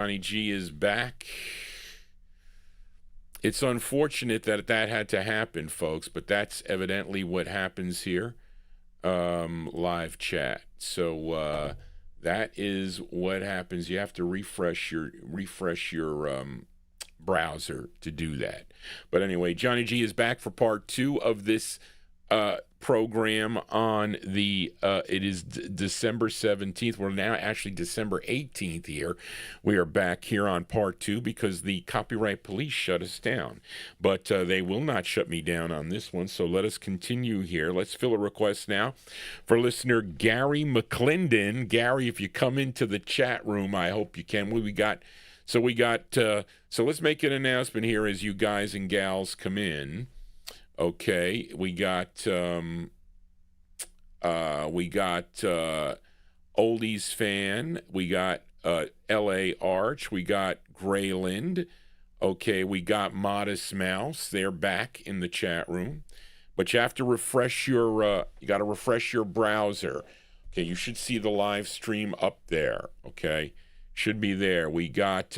Johnny G is back. It's unfortunate that had to happen, folks, but that's evidently what happens here. Live chat. So that is what happens. You have to refresh your browser to do that. But anyway, Johnny G is back for part 2 of this program on the it is December 17th. We're now actually December 18th here. We are back here on part 2 because the copyright police shut us down, but they will not shut me down on this one. So let us continue here. Let's fill a request now for listener Gary McClendon. Gary, if you come into the chat room, I hope you can. So let's make an announcement here as you guys and gals come in. Okay, we got Oldies Fan, we got L.A. Arch, we got Grayland. Okay, we got Modest Mouse. They're back in the chat room, but you have to refresh your browser. Okay, you should see the live stream up there. Okay, should be there. We got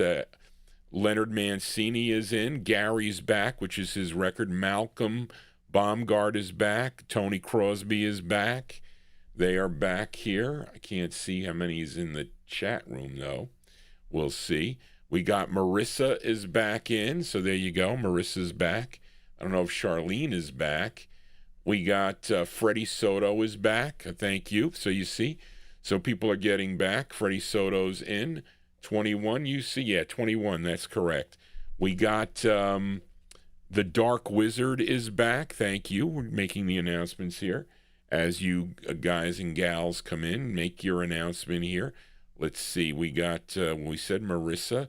Leonard Mancini is in. Gary's back, which is his record. Malcolm Baumgart is back. Tony Crosby is back. They are back here. I can't see how many is in the chat room, though. We'll see. We got Marissa is back in. So there you go. Marissa's back. I don't know if Charlene is back. We got Freddie Soto is back. Thank you. So you see. So people are getting back. Freddie Soto's in. 21, you see? Yeah, 21, that's correct. We got the Dark Wizard is back. Thank you. We're making the announcements here. As you guys and gals come in, make your announcement here. Let's see. We got, we said Marissa.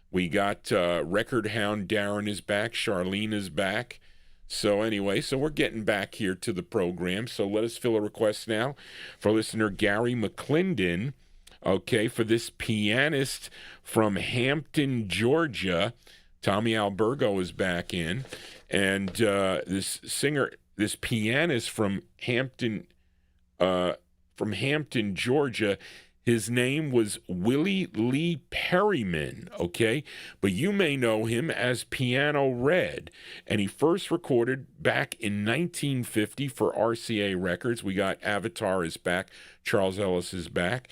We got Record Hound Darren is back. Charlene is back. So anyway, so we're getting back here to the program. So let us fill a request now for listener Gary McClendon. Okay, for this pianist from Hampton, Georgia, Tommy Albergo is back in, and this pianist from Hampton, Georgia, his name was Willie Lee Perryman. Okay, but you may know him as Piano Red, and he first recorded back in 1950 for RCA Records. We got Avatar is back, Charles Ellis is back.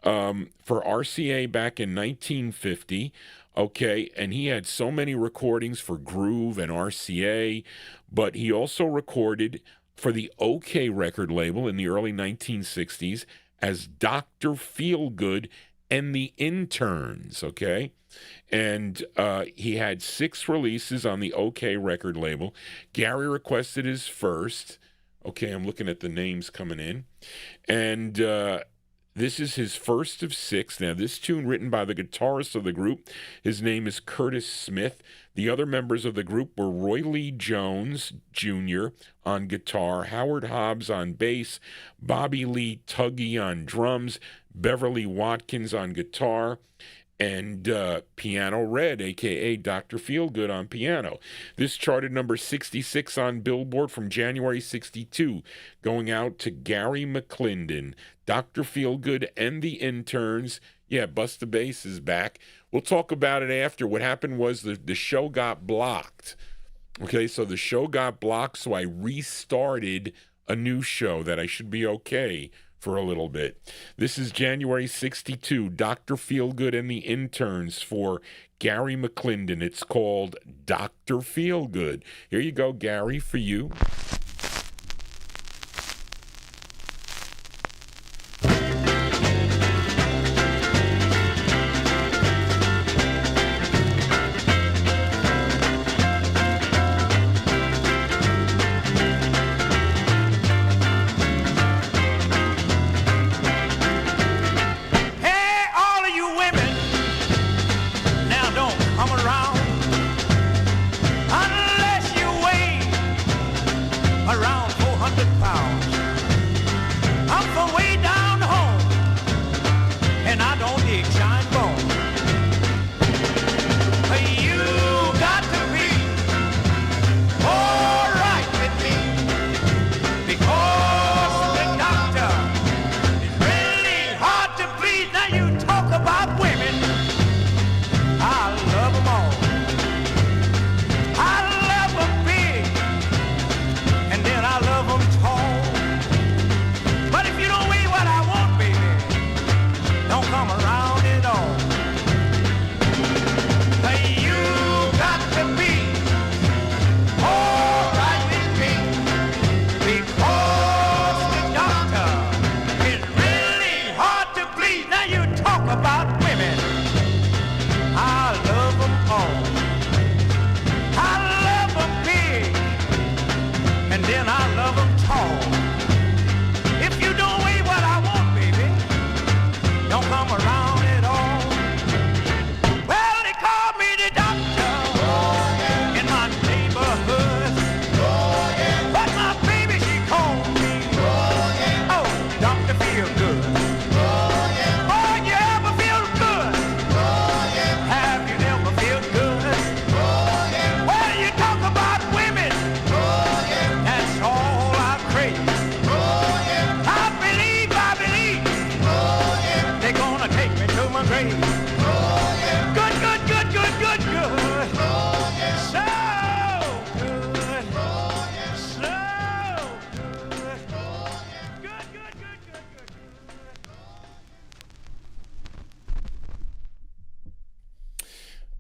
For RCA back in 1950, okay, and he had so many recordings for Groove and RCA, but he also recorded for the OK record label in the early 1960s as Dr. Feelgood and the Interns, okay? And he had 6 releases on the OK record label. Gary requested his first. Okay, I'm looking at the names coming in. And this is his first of 6. Now, this tune written by the guitarist of the group. His name is Curtis Smith. The other members of the group were Roy Lee Jones, Jr. on guitar, Howard Hobbs on bass, Bobby Lee Tuggy on drums, Beverly Watkins on guitar, and Piano Red, a.k.a. Dr. Feelgood, on piano. This charted number 66 on Billboard from January 62, going out to Gary McClendon, Dr. Feelgood, and the Interns. Yeah, Bust the Bass is back. We'll talk about it after. What happened was the show got blocked. Okay, so the show got blocked, so I restarted a new show that I should be okay for a little bit. This is January 62, Dr. Feelgood and the Interns for Gary McClendon. It's called Dr. Feelgood. Here you go, Gary, for you.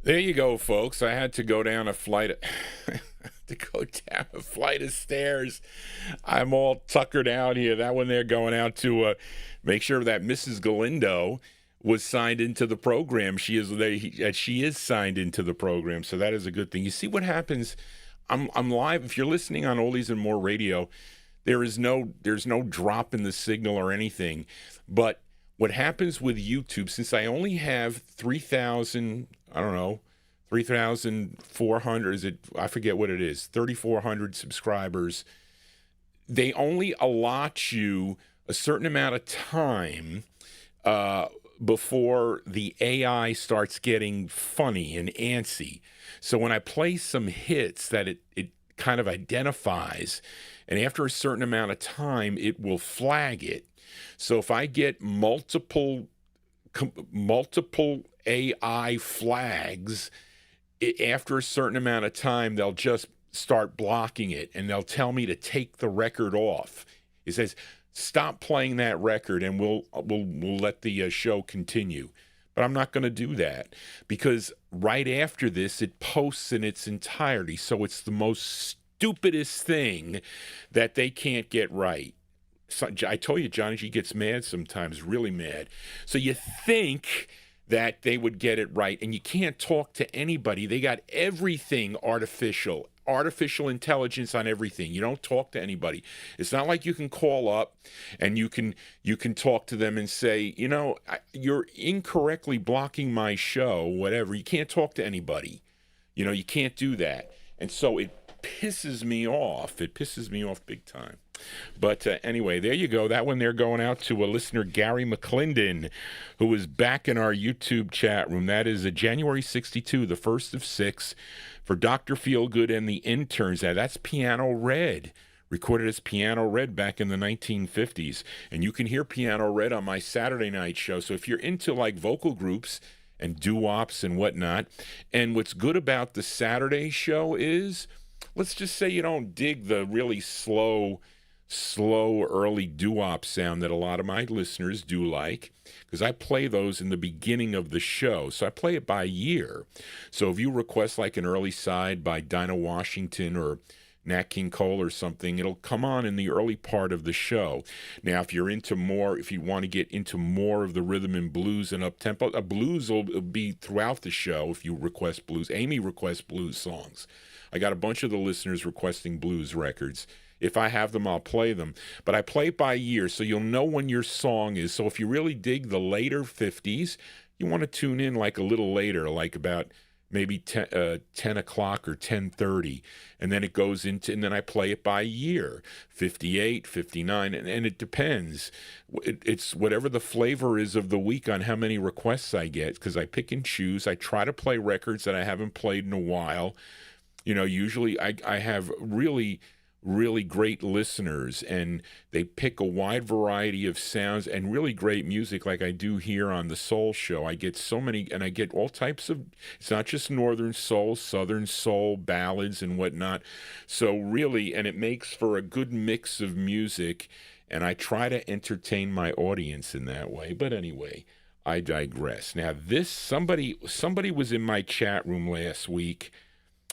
There you go, folks. I had to go down a flight of stairs. I'm all tuckered out here. That one there going out to make sure that Mrs. Galindo was signed into the program. She is signed into the program, so that is a good thing. You see what happens? I'm live. If you're listening on Oldies and More Radio, there's no drop in the signal or anything. But what happens with YouTube, since I only have 3,400, is it? I forget what it is, 3,400 subscribers. They only allot you a certain amount of time before the AI starts getting funny and antsy. So when I play some hits that it kind of identifies, and after a certain amount of time, it will flag it. So if I get multiple AI flags, after a certain amount of time, they'll just start blocking it, and they'll tell me to take the record off. It says, stop playing that record, and we'll let the show continue. But I'm not going to do that, because right after this, it posts in its entirety. So it's the most stupidest thing that they can't get right. So I told you, Johnny G gets mad sometimes, really mad. So you think that they would get it right, and you can't talk to anybody. They got everything artificial intelligence on everything. You don't talk to anybody. It's not like you can call up and you can talk to them and say, you're incorrectly blocking my show, whatever. You can't talk to anybody. You can't do that. And so it pisses me off. It pisses me off big time. But anyway, there you go. That one there going out to a listener, Gary McClendon, who is back in our YouTube chat room. That is January 62, the first of 6, for Dr. Feelgood and the Interns. Now, that's Piano Red, recorded as Piano Red back in the 1950s. And you can hear Piano Red on my Saturday night show. So if you're into like vocal groups and doo-wops and whatnot, and what's good about the Saturday show is, let's just say you don't dig the really slow early doo-wop sound that a lot of my listeners do like, because I play those in the beginning of the show. So I play it by year. So if you request like an early side by Dinah Washington or Nat King Cole or something, it'll come on in the early part of the show. Now, if you want to get into more of the rhythm and blues and up-tempo, blues will be throughout the show if you request blues. Amy requests blues songs. I got a bunch of the listeners requesting blues records. If I have them, I'll play them. But I play it by year, so you'll know when your song is. So if you really dig the later 50s, you want to tune in like a little later, like about maybe 10 o'clock or 10:30. And then it goes into, and then I play it by year, 58, 59, and it depends. It's whatever the flavor is of the week on how many requests I get, because I pick and choose. I try to play records that I haven't played in a while. Usually I have really great listeners, and they pick a wide variety of sounds and really great music like I do here on the Soul Show. I get so many, and I get all types of, it's not just Northern Soul, Southern Soul, ballads and whatnot. So really, and it makes for a good mix of music, and I try to entertain my audience in that way. But anyway, I digress. Now somebody was in my chat room last week.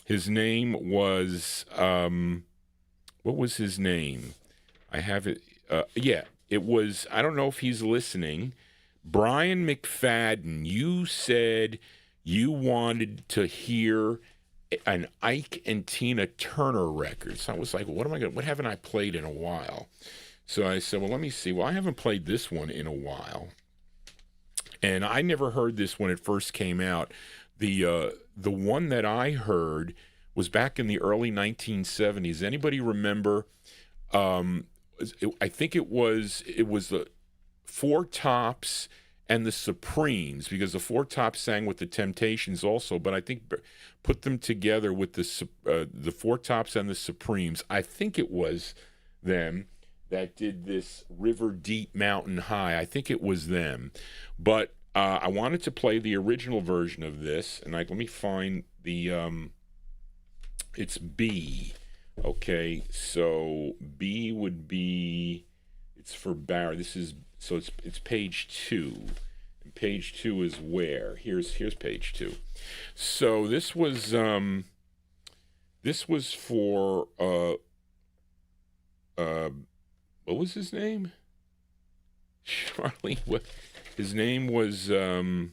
His name was, what was his name? I have it. It was, I don't know if he's listening. Brian McFadden, you said you wanted to hear an Ike and Tina Turner record. So I was like, what haven't I played in a while? So I said, well, let me see. Well, I haven't played this one in a while. And I never heard this when it first came out. The one that I heard was back in the early 1970s. Anybody remember? I think it was the Four Tops and the Supremes, because the Four Tops sang with the Temptations also, but I think put them together with the Four Tops and the Supremes. I think it was them that did this River Deep Mountain High. I think it was them. But I wanted to play the original version of this, and let me find the it's B. Okay, so B would be, it's for Barry. It's page 2. page 2 is where? Here's page 2. So this was for what was his name? Charlie. What? His name was Brian.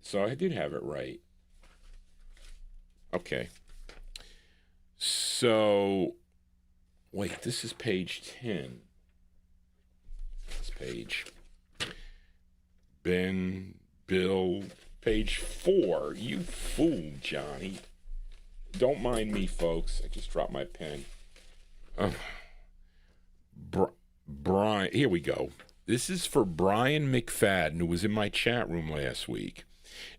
So I did have it right. Okay. So wait, this is page 10. This page. Bill, page 4. You fool, Johnny. Don't mind me, folks. I just dropped my pen. Brian, here we go. This is for Brian McFadden, who was in my chat room last week.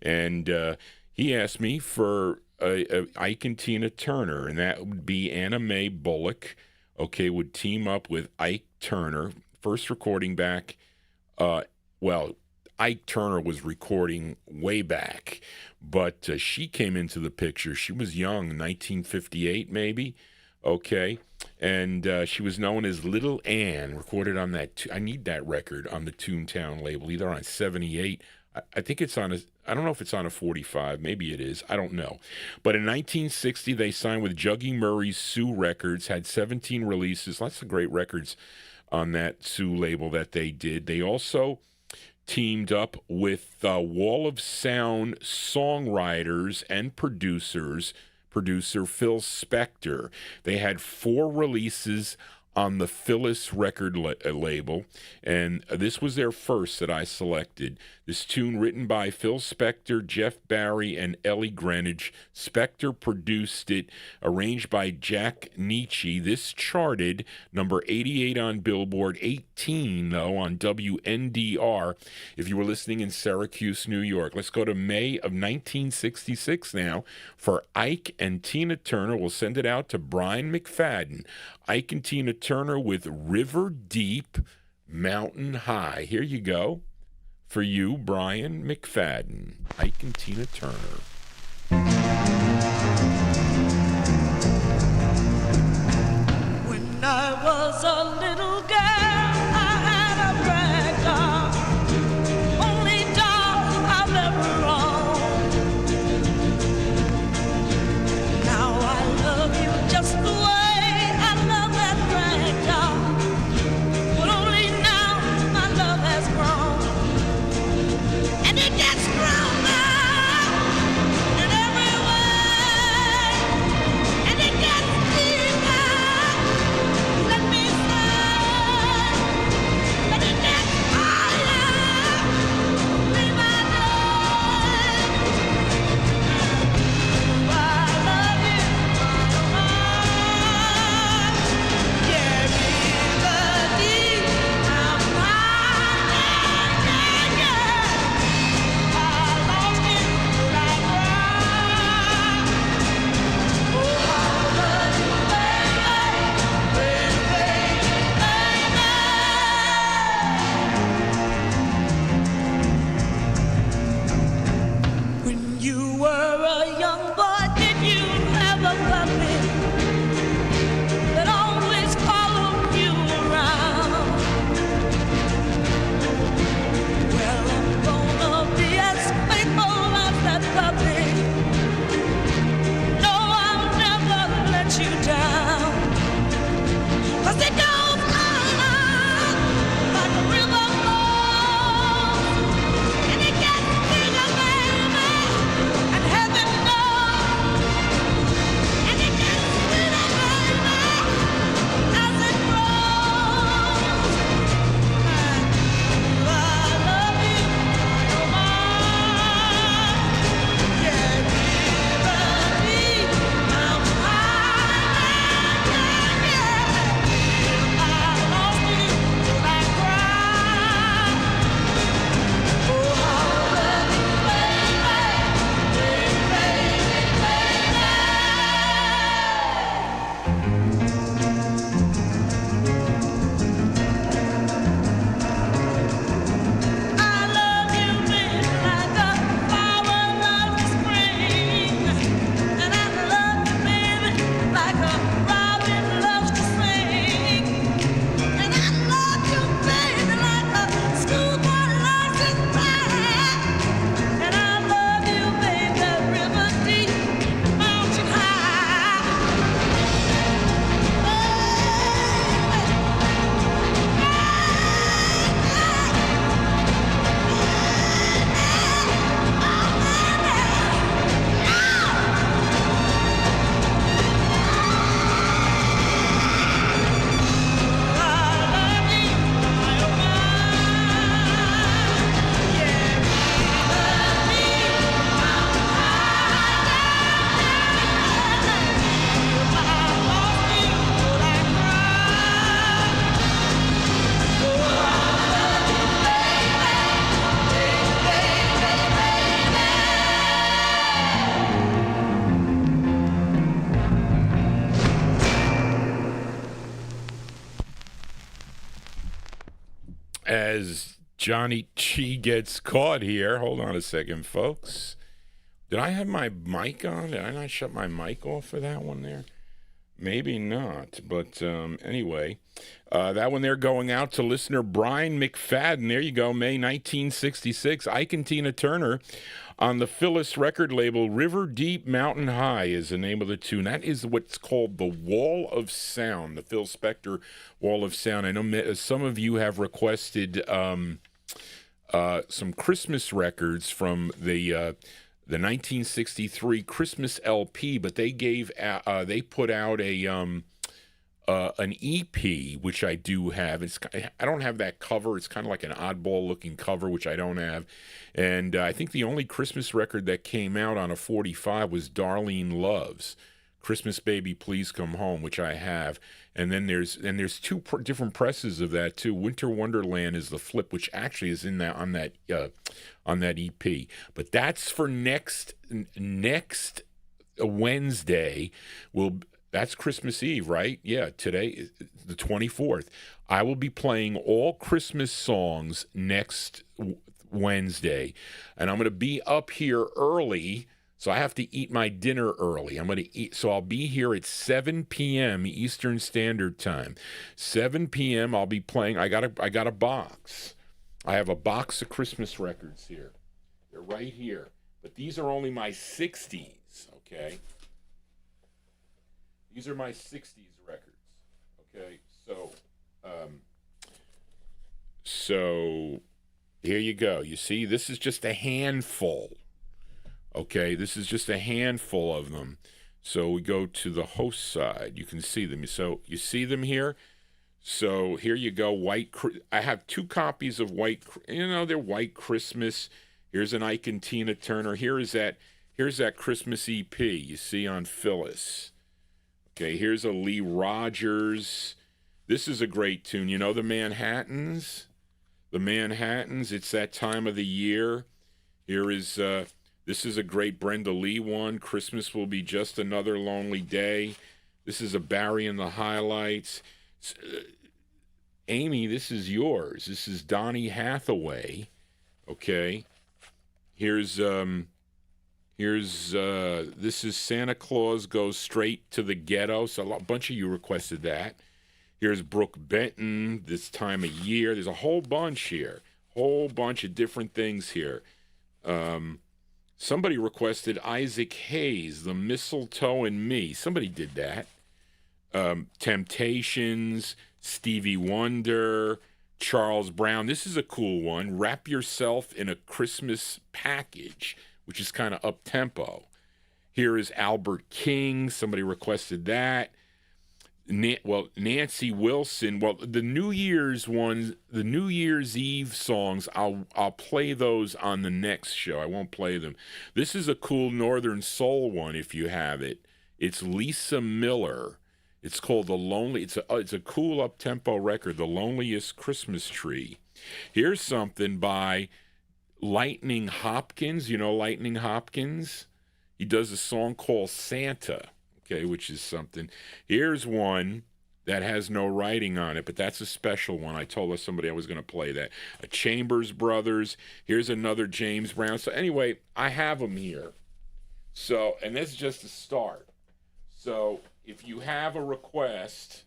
And he asked me for Ike and Tina Turner, and that would be Anna Mae Bullock, would team up with Ike Turner. First recording back, Ike Turner was recording way back, but she came into the picture. She was young, 1958 maybe, and she was known as Little Ann, recorded on that, I need that record, on the Toontown label, either on 78, I think it's on I don't know if it's on a 45, maybe it is, I don't know. But in 1960, they signed with Juggy Murray's Sue Records, had 17 releases, lots of great records on that Sue label that they did. They also teamed up with Wall of Sound songwriters and producer Phil Spector. They had 4 releases on the Phyllis record label, and this was their first that I selected. This tune written by Phil Spector, Jeff Barry, and Ellie Greenwich. Spector produced it, arranged by Jack Nietzsche. This charted number 88 on Billboard, 18, though, on WNDR, if you were listening in Syracuse, New York. Let's go to May of 1966 now for Ike and Tina Turner. We'll send it out to Brian McFadden. Ike and Tina Turner with River Deep, Mountain High. Here you go. For you, Brian McFadden. Ike and Tina Turner. When I was a little girl, I had a rag doll, only doll I've ever owned. Now I love you just the way I love that rag doll, but only now my love has grown, and it gets stronger in every way. as Johnny G gets caught here. Hold on a second, folks. Did I have my mic on? Did I not shut my mic off for that one there? Maybe not, but anyway, that one there going out to listener Brian McFadden. There you go, May 1966. Ike and Tina Turner on the Phyllis record label. River Deep Mountain High is the name of the tune. That is what's called the Wall of Sound, the Phil Spector Wall of Sound. I know some of you have requested some Christmas records from the 1963 Christmas LP, but they put out an EP, which I do have. I don't have that cover. It's kind of like an oddball looking cover, which I don't have. And I think the only Christmas record that came out on a 45 was Darlene Love's Christmas Baby Please Come Home, which I have. And then there's two different presses of that too. Winter Wonderland is the flip, which actually is in that on that EP. But that's for next Wednesday. That's Christmas Eve, right? Yeah, today is the 24th. I will be playing all Christmas songs next Wednesday, and I'm going to be up here early. So I have to eat my dinner early. I'm going to eat. So I'll be here at 7 p.m. Eastern Standard Time. 7 p.m. I'll be playing. I got a box. I have a box of Christmas records here. They're right here. But these are only my 60s, okay? These are my 60s records, okay? So here you go. You see, this is just a handful. Okay, this is just a handful of them. So we go to the host side. You can see them. So you see them here? So here you go. I have 2 copies of White. They're White Christmas. Here's an Ike and Tina Turner. Here's that Christmas EP you see on Phyllis. Okay, here's a Lee Rogers. This is a great tune. You know the Manhattans? The Manhattans. It's that time of the year. Here is... This is a great Brenda Lee one. Christmas Will Be Just Another Lonely Day. This is a Barry and the Highlights. Amy, this is yours. This is Donny Hathaway. Okay. This is Santa Claus Goes Straight to the Ghetto. So a bunch of you requested that. Here's Brooke Benton, This Time of Year. There's a whole bunch here. Whole bunch of different things here. Somebody requested Isaac Hayes, The Mistletoe and Me. Somebody did that. Temptations, Stevie Wonder, Charles Brown. This is a cool one. Wrap Yourself in a Christmas Package, which is kind of up-tempo. Here is Albert King. Somebody requested that. Nancy Wilson. Well, the New Year's ones, the New Year's Eve songs, I'll play those on the next show. I won't play them. This is a cool Northern Soul one if you have it. It's Lisa Miller. It's called The Lonely. It's a cool up-tempo record, The Loneliest Christmas Tree. Here's something by Lightning Hopkins. You know Lightning Hopkins? He does a song called Santa. Okay, which is something. Here's one that has no writing on it, but that's a special one. I told somebody I was going to play that. A Chambers Brothers. Here's another James Brown. So anyway, I have them here. So, and this is just a start. So if you have a request,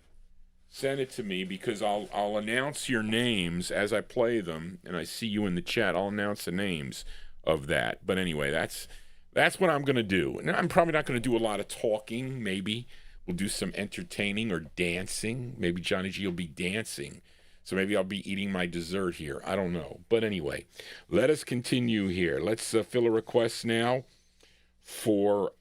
send it to me because I'll announce your names as I play them, and I see you in the chat. I'll announce the names of that. But anyway, that's what I'm going to do. And I'm probably not going to do a lot of talking. Maybe we'll do some entertaining or dancing. Maybe Johnny G will be dancing. So maybe I'll be eating my dessert here. I don't know. But anyway, let us continue here. Let's fill a request now for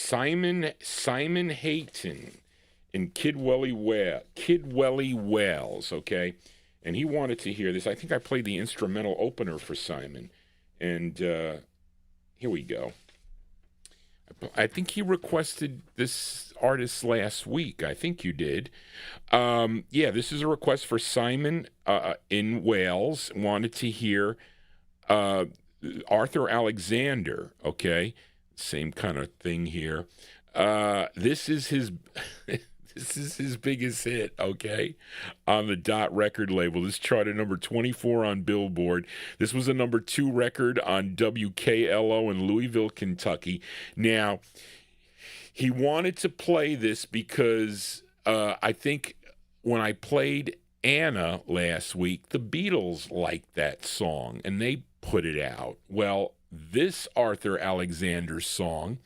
Simon Hayton in Kidwelly Wells, okay? And he wanted to hear this. I think I played the instrumental opener for Simon. And here we go. I think he requested this artist last week. I think you did. Yeah, this is a request for Simon in Wales. Wanted to hear Arthur Alexander, okay? Same kind of thing here. This is his this is his biggest hit, okay, on the Dot record label. This charted number 24 on Billboard. This was a number 2 record on WKLO in Louisville, Kentucky. Now, he wanted to play this because I think when I played Anna last week, the Beatles liked that song, and they put it out. Well, this Arthur Alexander song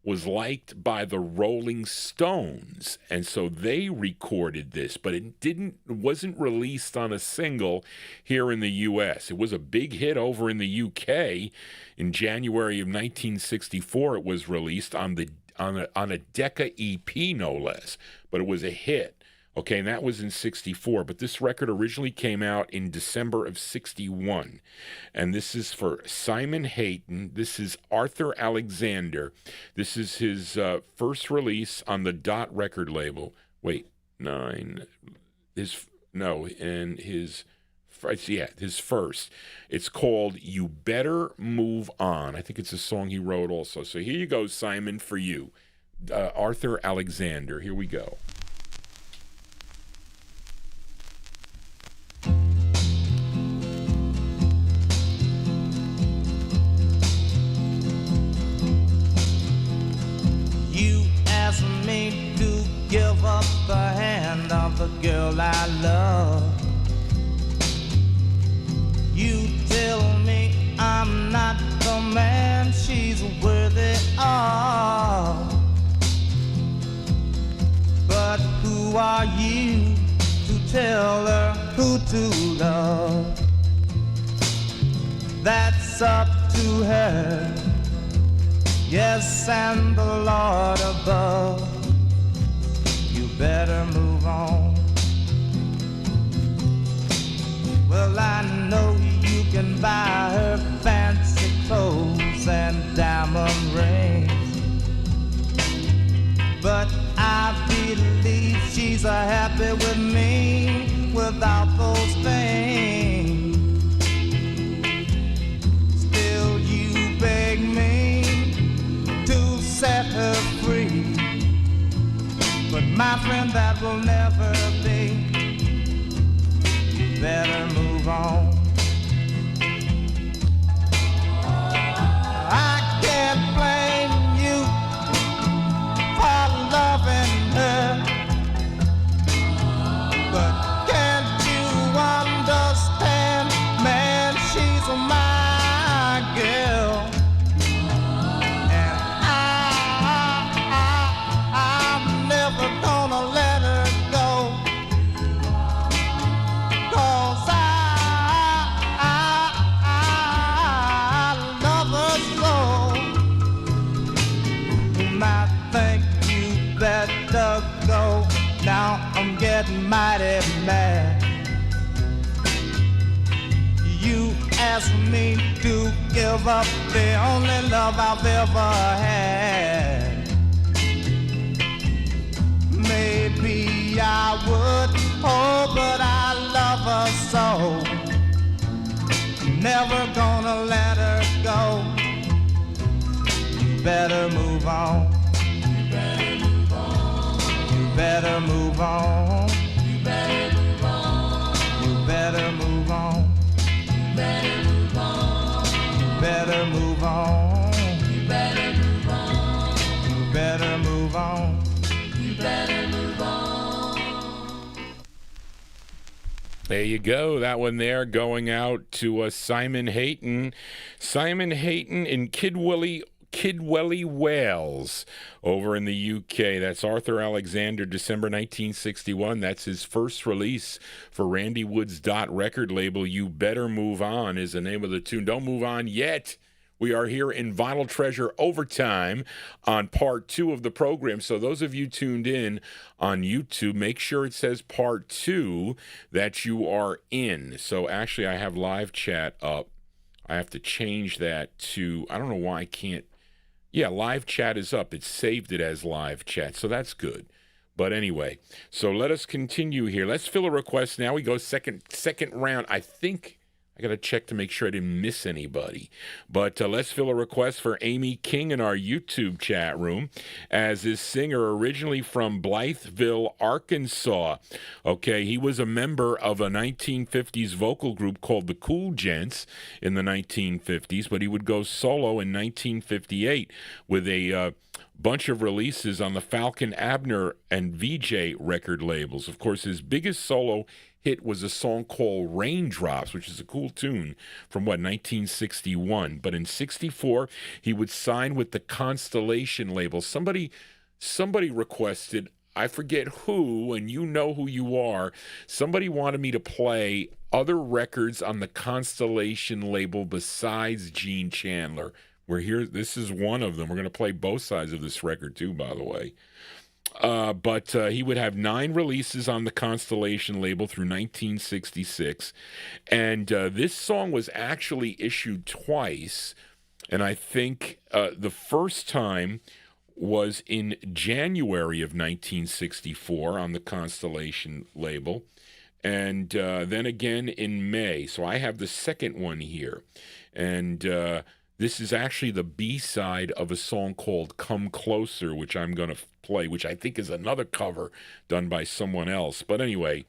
was liked by the Rolling Stones, and so they recorded this, but it wasn't released on a single here in the U.S. It was a big hit over in the U.K. In January of 1964. It was released on a Decca EP, no less, but it was a hit. Okay, and that was in 64, but this record originally came out in December of 61. And this is for Simon Hayton. This is Arthur Alexander. This is his first release on the Dot record label. Wait, his first. It's called You Better Move On. I think it's a song he wrote also. So here you go, Simon, for you. Arthur Alexander. Here we go. Me to give up the hand of the girl I love. You tell me I'm not the man she's worthy of. But who are you to tell her who to love? That's up to her. Yes, and the Lord above. You better move on. Well, I know you can buy her fancy clothes and diamond rings, but I believe she's happy with me without those things. Still, you beg me set her free, but my friend, that will never be. You better move on. I can't blame you for loving her, but can't you understand, man, she's my girl. Now I'm getting mighty mad. You asked me to give up the only love I've ever had. Maybe I would, oh, but I love her so. Never gonna let her go. You better move on. You better move on. You better move on. You better move on. You better move on. You better move on. You better move on. You better move on. You better move on. There you go. That one there going out to Simon Hayton. Simon Hayton in Kidwelly, Wales, over in the UK. That's Arthur Alexander, December 1961. That's his first release for Randy Wood's Dot record label. You Better Move On is the name of the tune. Don't move on yet. We are here in Vinyltreasure Overtime on part 2 of the program. So those of you tuned in on YouTube, make sure it says part 2 that you are in. So actually, I have live chat up. I have to change that to, I don't know why I can't. Yeah, live chat is up. It's saved it as live chat, so that's good. But anyway, so let us continue here. Let's fill a request now. We go second round. I think I got to check to make sure I didn't miss anybody. But let's fill a request for Amy King in our YouTube chat room, as this singer originally from Blytheville, Arkansas. Okay, he was a member of a 1950s vocal group called the Cool Gents in the 1950s, but he would go solo in 1958 with a bunch of releases on the Falcon Abner and VJ record labels. Of course, his biggest solo hit was a song called Raindrops, which is a cool tune from, 1961. But in 64, he would sign with the Constellation label. Somebody requested, I forget who, and you know who you are, somebody wanted me to play other records on the Constellation label besides Gene Chandler. We're here. This is one of them. We're going to play both sides of this record, too, by the way. But he would have 9 releases on the Constellation label through 1966. And this song was actually issued twice. And I think the first time was in January of 1964 on the Constellation label. And then again in May. So I have the second one here. And this is actually the B-side of a song called Come Closer, which I'm going to play, which I think is another cover done by someone else. But anyway,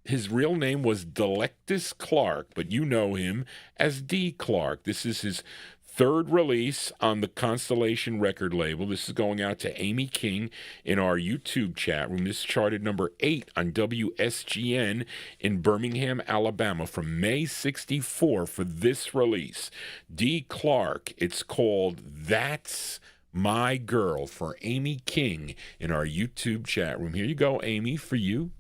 his real name was Delectus Clark, but you know him as D. Clark. This is his third release on the Constellation record label. This is going out to Amy King in our YouTube chat room. This charted number 8 on WSGN in Birmingham, Alabama from May 64 for this release. D. Clark. It's called That's My Girl for Amy King in our YouTube chat room. Here you go, Amy, for you.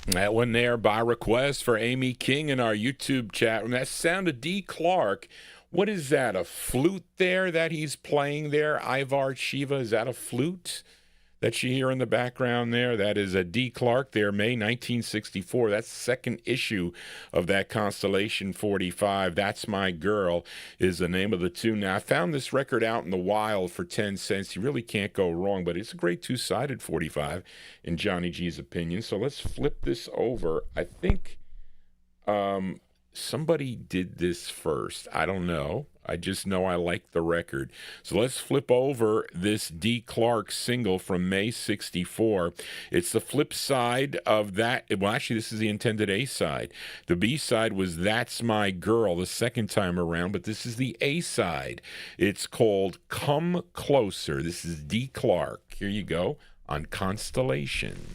That one there by request for Amy King in our YouTube chat room. That sound of D. Clark. What is that, a flute there that he's playing there? Ivar Shiva, is that a flute that you hear in the background there, that is a D. Clark there, May 1964. That's the second issue of that Constellation 45. That's My Girl is the name of the tune. Now, I found this record out in the wild for 10 cents. You really can't go wrong, but it's a great two-sided 45 in Johnny G's opinion. So let's flip this over. I think somebody did this first. I don't know. I just know I like the record. So let's flip over this D. Clark single from May 64. It's the flip side of that. Well, actually, this is the intended A side. The B side was That's My Girl the second time around, but this is the A side. It's called Come Closer. This is D. Clark. Here you go on Constellation.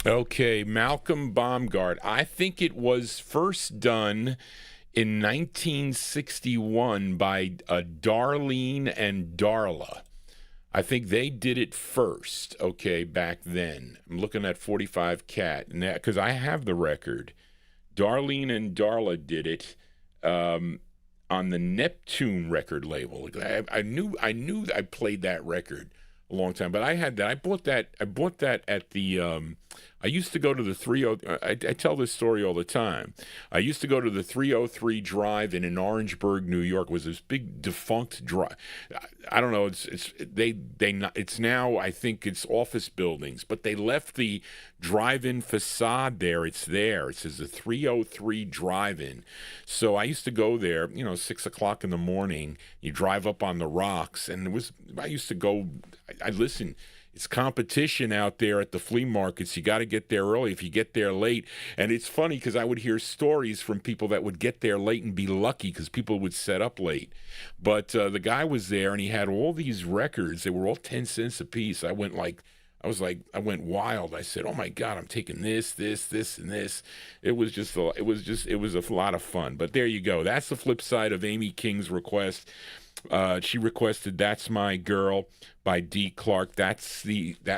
Okay, Malcolm Baumgart. I think it was first done in 1961 by Darlene and Darla. I think they did it first, okay, back then. I'm looking at 45 Cat, because I have the record. Darlene and Darla did it on the Neptune record label. I knew I played that record a long time, but I had that. I bought that at the I used to go to the 30. I tell this story all the time. I used to go to the 303 Drive-In in Orangeburg, New York. It was this big defunct drive. I don't know. It's now, I think it's office buildings, but they left the drive-in facade there. It's there. It says the 303 Drive-In. So I used to go there. 6 o'clock in the morning. You drive up on the rocks, and I used to go. I listen. It's competition out there at the flea markets. You got to get there early if you get there late. And it's funny because I would hear stories from people that would get there late and be lucky because people would set up late. But the guy was there, and he had all these records. They were all 10 cents a piece. I I went wild. I said, "Oh my God, I'm taking this, and this." It was a lot of fun. But there you go. That's the flip side of Amy King's request. She requested "That's My Girl" by Dee Clark. That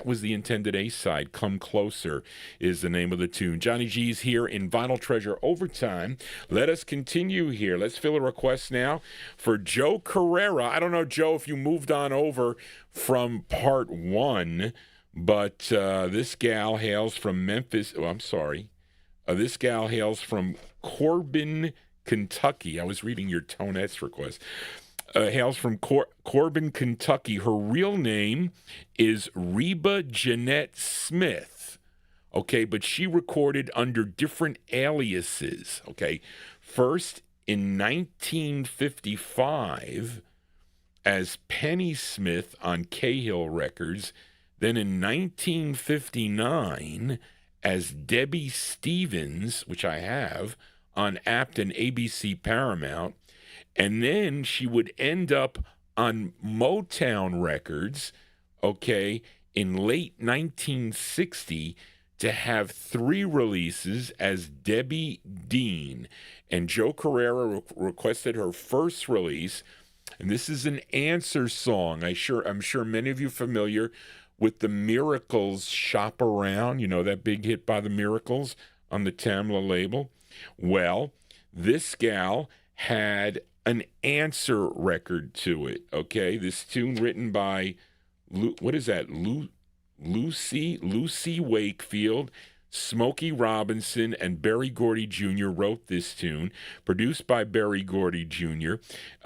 was the intended A side. "Come Closer" is the name of the tune. Johnny G's here in Vinyl Treasure Overtime. Let us continue here. Let's fill a request now for Joe Carrera. I don't know, Joe, if you moved on over from part 1, but this gal hails from Memphis. Oh, I'm sorry. This gal hails from Corbin, Kentucky. I was reading your Tonettes request. Hails from Corbin, Kentucky. Her real name is Reba Jeanette Smith, okay, but she recorded under different aliases, okay. First, in 1955, as Penny Smith on Cahill Records, then in 1959, as Debbie Stevens, which I have, on Apt and ABC Paramount, and then she would end up on MOTOWN Records, okay, in late 1960 to have 3 releases as Debbie Dean. And Joe Carrera requested her first release, and this is an answer song. I'm sure many of you are familiar with the Miracles' "Shop Around." You know, that big hit by the Miracles on the Tamla label. Well, this gal had an answer record to it, okay? This tune written by, Lucy Wakefield, Smokey Robinson, and Berry Gordy Jr. wrote this tune, produced by Berry Gordy Jr.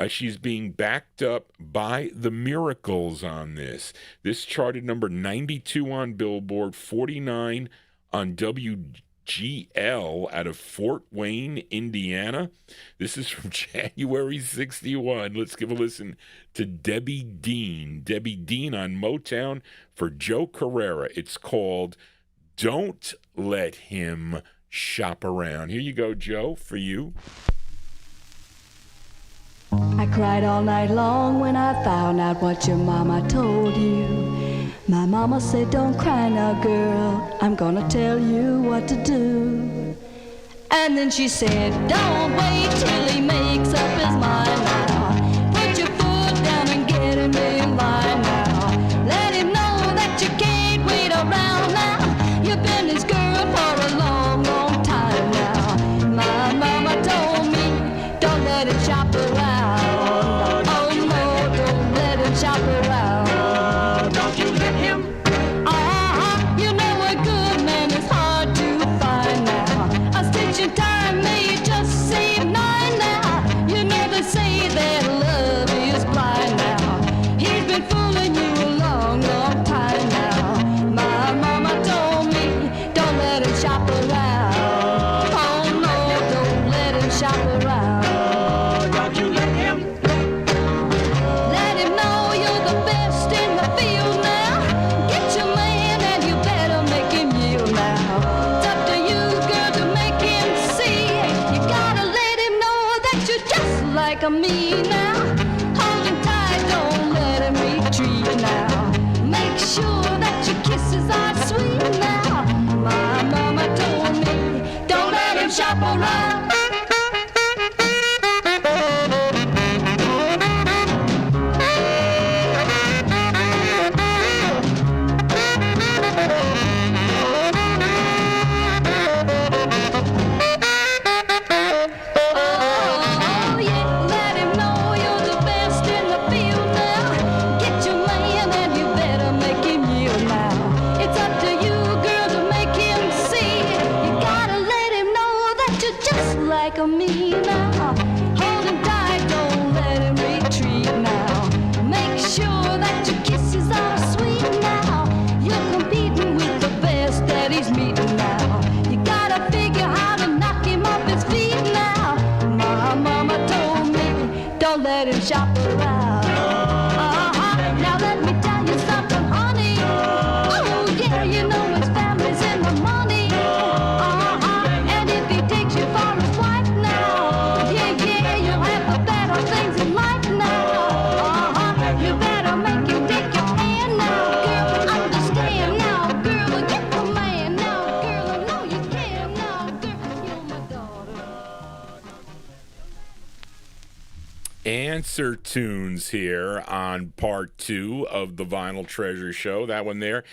She's being backed up by the Miracles on this. This charted number 92 on Billboard, 49 on WGL out of Fort Wayne, Indiana. This is from January 61. Let's give a listen to Debbie Dean. Debbie Dean on MOTOWN for Joe Carrera. It's called "Don't Let Him Shop Around." Here you go, Joe, for you. I cried all night long when I found out what your mama told you. My mama said, "Don't cry now, girl, I'm gonna tell you what to do." And then she said, "Don't wait till he makes up his mind now. Put your foot down and get him in line now. Let him know that you can't wait around now. You've been his girl for a long, long time now. My mama told me, don't let him shop around. Oh no, don't let him shop around. Don't you let him. You know a good man is hard to find now. A stitch in time may just save 9 now. You know they say that love is blind now. He's been fooling you a long, long time now. My mama told me, don't let him shop around. Oh no, don't let him shop around. Don't you let him. Let him know you're the best in the field now. Get your man and you better make him yield now. It's up to you, girl, to make him see. You gotta let him know that you're just like me now. Hold him tight, don't let him retreat now. Make sure that your kisses are sweet now. My mama told me, don't let him shop around. Oh yeah, let him know lesser tunes here on part 2 of the Vinyltreasure show. That one there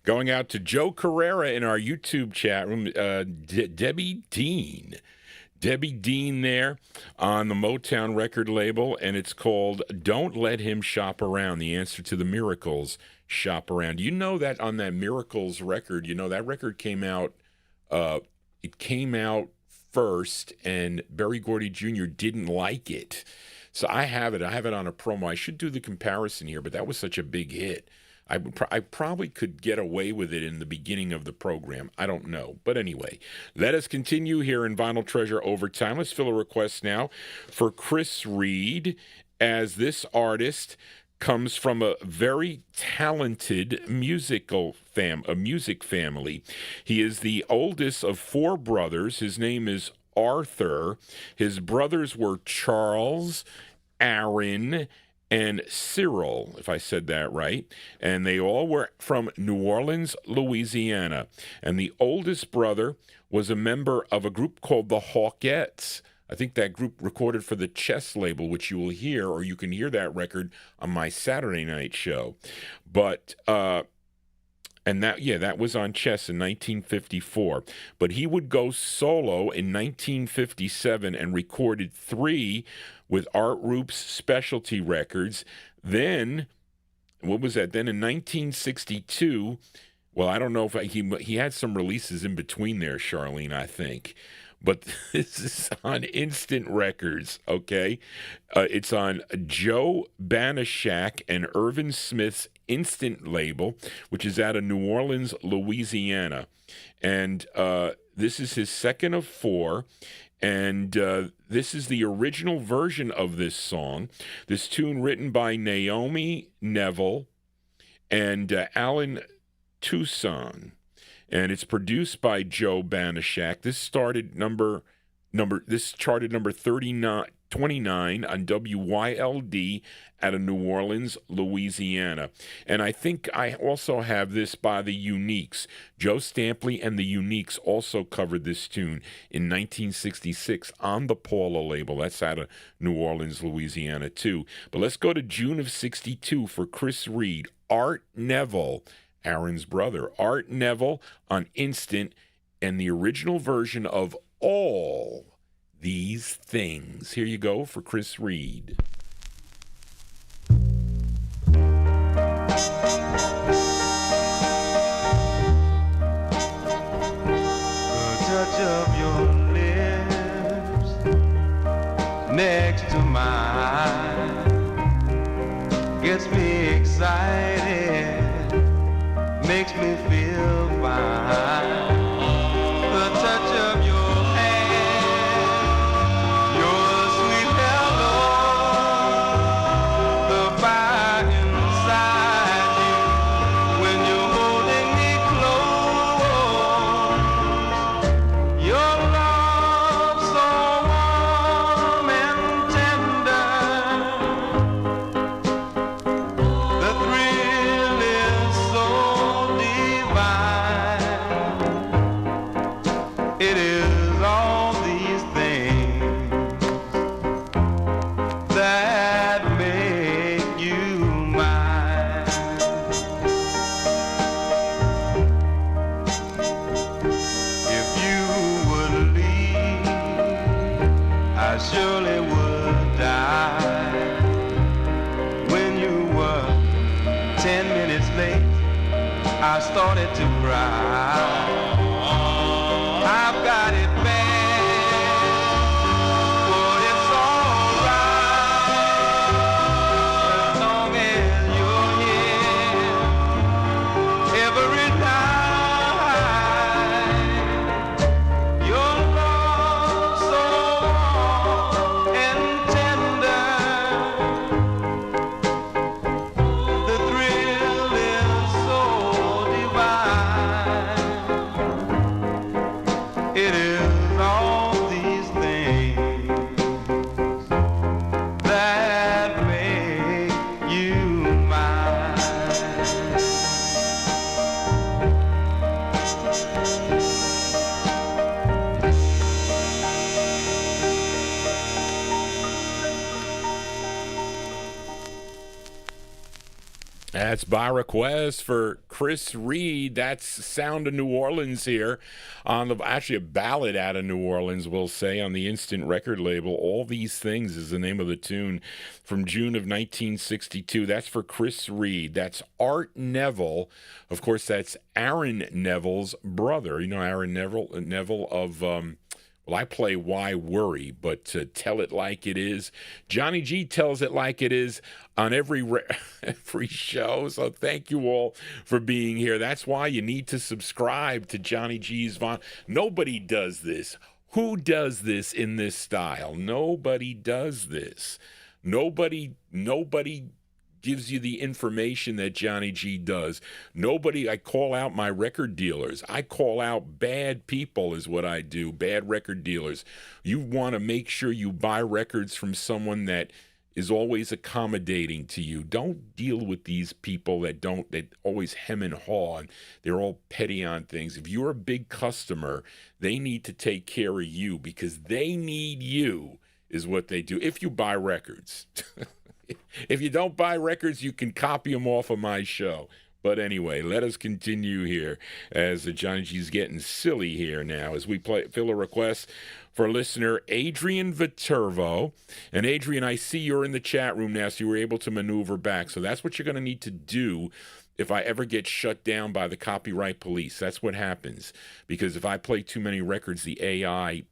going out to Joe Carrera in our YouTube chat room, Debbie Dean. Debbie Dean there on the MOTOWN record label, and it's called Don't Let Him Shop Around, the answer to the Miracles Shop Around. You know that on that Miracles record, you know, that record came out, it came out first, and Berry Gordy Jr. didn't like it. So I have it on a promo. I should do the comparison here, but that was such a big hit. I probably could get away with it in the beginning of the program. I don't know. But anyway, let us continue here in Vinyltreasure Overtime. Let's fill a request now for Chris Reed, as this artist comes from a very talented music family. He is the oldest of 4 brothers. His name is Arthur. His brothers were Charles, Aaron, and Cyril, if I said that right. And they all were from New Orleans, Louisiana. And the oldest brother was a member of a group called the Hawkettes. I think that group recorded for the Chess label, which you will hear, or you can hear that record on my Saturday night show. But, and that was on Chess in 1954. But he would go solo in 1957 and recorded 3 with Art Roop's Specialty Records. Then, what was that? Then in 1962, well, I don't know if he had some releases in between there, Charlene, I think. But this is on Instant Records, okay? It's on Joe Banashak and Irvin Smith's Instant label, which is out of New Orleans, Louisiana. And this is his second of 4. And this is the original version of this song. This tune written by Naomi Neville and Alan Toussaint. And it's produced by Joe Banashak. This charted number 29 on WYLD out of New Orleans, Louisiana. And I think I also have this by the Uniques. Joe Stampley and the Uniques also covered this tune in 1966 on the Paula label. That's out of New Orleans, Louisiana, too. But let's go to June of 62 for Chris Reed. Art Neville, Aaron's brother, Art Neville on Instant, and the original version of All These Things. Here you go for Chris Reed. The touch of your lips next to mine gets me excited, makes me feel fine. The touch of your hand, your sweet hello, the fire inside you when you're holding me close. Your love so warm and tender, the thrill is so divine. It is all these things that make you mine. If you would leave, I surely would die. When you were 10 minutes late, I started to cry. I've got it bad, but it's alright as long as you're here every night. Your love so warm and tender, the thrill is so divine. That's by request for Chris Reed. That's Sound of New Orleans here on actually a ballad out of New Orleans, we'll say, on the Instant record label. All These Things is the name of the tune from June of 1962. That's for Chris Reed. That's Art Neville. Of course, that's Aaron Neville's brother. You know Aaron Neville of... well, I play Why Worry, but Tell It Like It Is. Johnny G tells it like it is on every show, so thank you all for being here. That's why you need to subscribe to Johnny G's Nobody does this. Who does this in this style? Nobody does this. Nobody gives you the information that Johnny G does. I call out my record dealers. I call out bad people is what I do, bad record dealers. You want to make sure you buy records from someone that is always accommodating to you. Don't deal with these people that always hem and haw, and they're all petty on things. If you're a big customer, they need to take care of you because they need you is what they do. If you buy records. If you don't buy records, you can copy them off of my show. But anyway, let us continue here as Johnny G's getting silly here now as we fill a request for listener Adrian Viterbo. And Adrian, I see you're in the chat room now, so you were able to maneuver back. So that's what you're going to need to do if I ever get shut down by the copyright police. That's what happens. Because if I play too many records, the AI...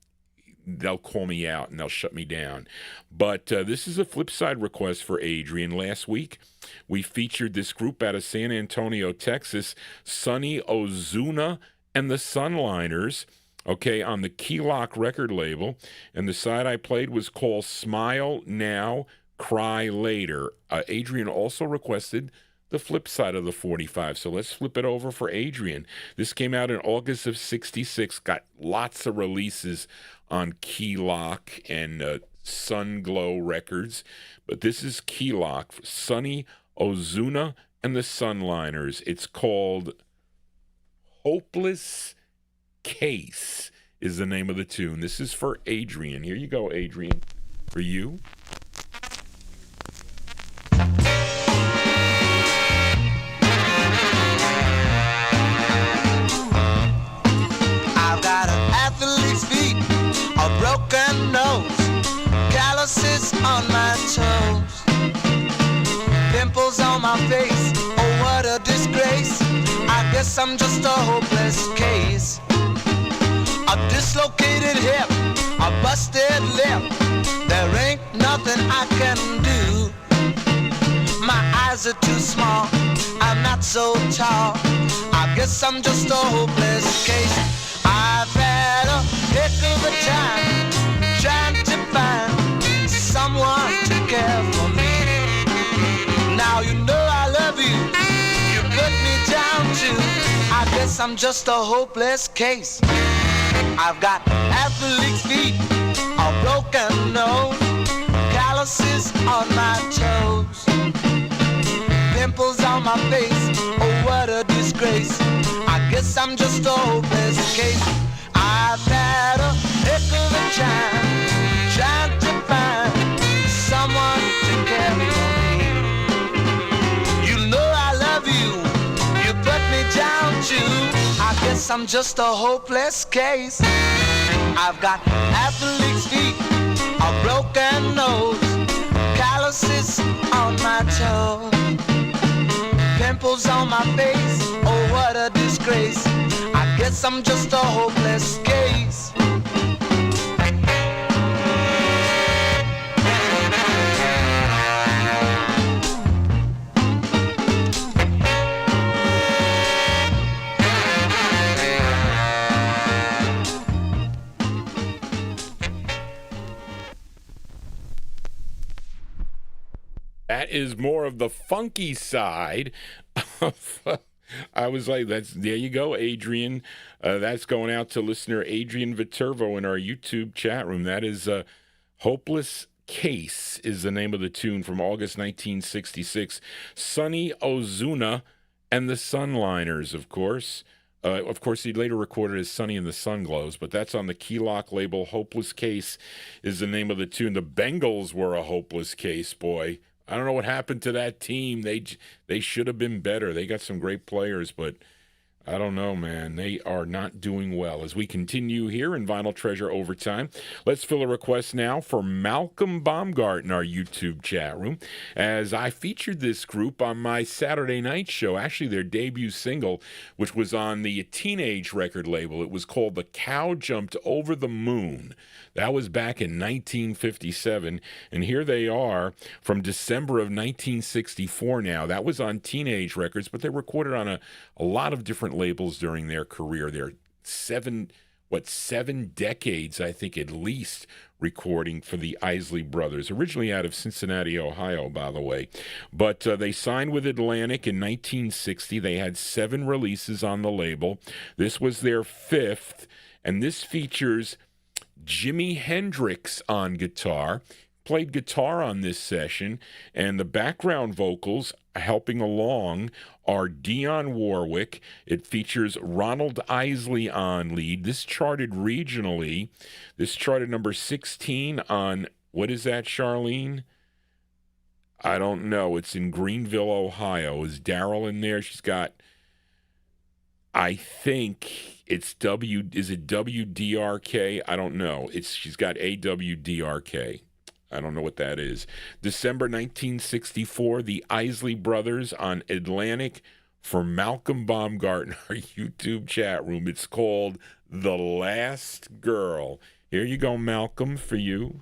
they'll call me out and they'll shut me down. But this is a flip side request for Adrian. Last week, we featured this group out of San Antonio, Texas, Sonny Ozuna and the Sunliners, okay, on the Key Lock record label. And the side I played was called Smile Now, Cry Later. Adrian also requested the flip side of the 45. So let's flip it over for Adrian. This came out in August of 66, got lots of releases on Key Lock and Sunglow Records. But this is Key Lock, Sonny Ozuna and the Sunliners. It's called Hopeless Case is the name of the tune. This is for Adrian. Here you go, Adrian. For you. Broken nose, calluses on my toes, pimples on my face, oh what a disgrace. I guess I'm just a hopeless case. A dislocated hip, a busted lip, there ain't nothing I can do. My eyes are too small, I'm not so tall, I guess I'm just a hopeless case. I've had a heck of a time trying to find someone to care for me. Now you know I love you, you put me down too. I guess I'm just a hopeless case. I've got athlete's feet, a broken nose, calluses on my toes, pimples on my face, oh what a disgrace. I guess I'm just a hopeless case. I've had a heck of a time trying to find someone to care for me. You know I love you, you put me down too. I guess I'm just a hopeless case. I've got athlete's feet, a broken nose, calluses on my toes, pimples on my face, oh what a disgrace. I guess I'm just a hopeless case. That is more of the funky side of I was like, there you go, Adrian. That's going out to listener Adrian Viterbo in our YouTube chat room. That is Hopeless Case is the name of the tune from August 1966. Sonny Ozuna and the Sunliners, of course. Of course, he later recorded as Sonny and the Sunglows, but that's on the Key Lock label. Hopeless Case is the name of the tune. The Bengals were a hopeless case, boy. I don't know what happened to that team. They should have been better. They got some great players, but I don't know, man. They are not doing well. As we continue here in Vinyl Treasure Overtime, let's fill a request now for Malcolm Baumgart in our YouTube chat room, as I featured this group on my Saturday night show, actually their debut single, which was on the Teenage record label. It was called The Cow Jumped Over the Moon. That was back in 1957, and here they are from December of 1964 now. That was on Teenage Records, but they recorded on a lot of different labels during their career. They're seven decades, I think, at least, recording for the Isley Brothers, originally out of Cincinnati, Ohio, by the way. But they signed with Atlantic in 1960. They had 7 releases on the label. This was their 5th, and this features Jimi Hendrix on guitar. Played guitar on this session, and the background vocals helping along are Dionne Warwick. It features Ronald Isley on lead. This charted regionally. This charted number 16 on, what is that, Charlene? I don't know. It's in Greenville, Ohio. Is Daryl in there? She's got, I think it's is it WDRK? I don't know. She's got AWDRK. I don't know what that is. December 1964, the Isley Brothers on Atlantic for Malcolm Baumgart in our YouTube chat room. It's called The Last Girl. Here you go, Malcolm, for you.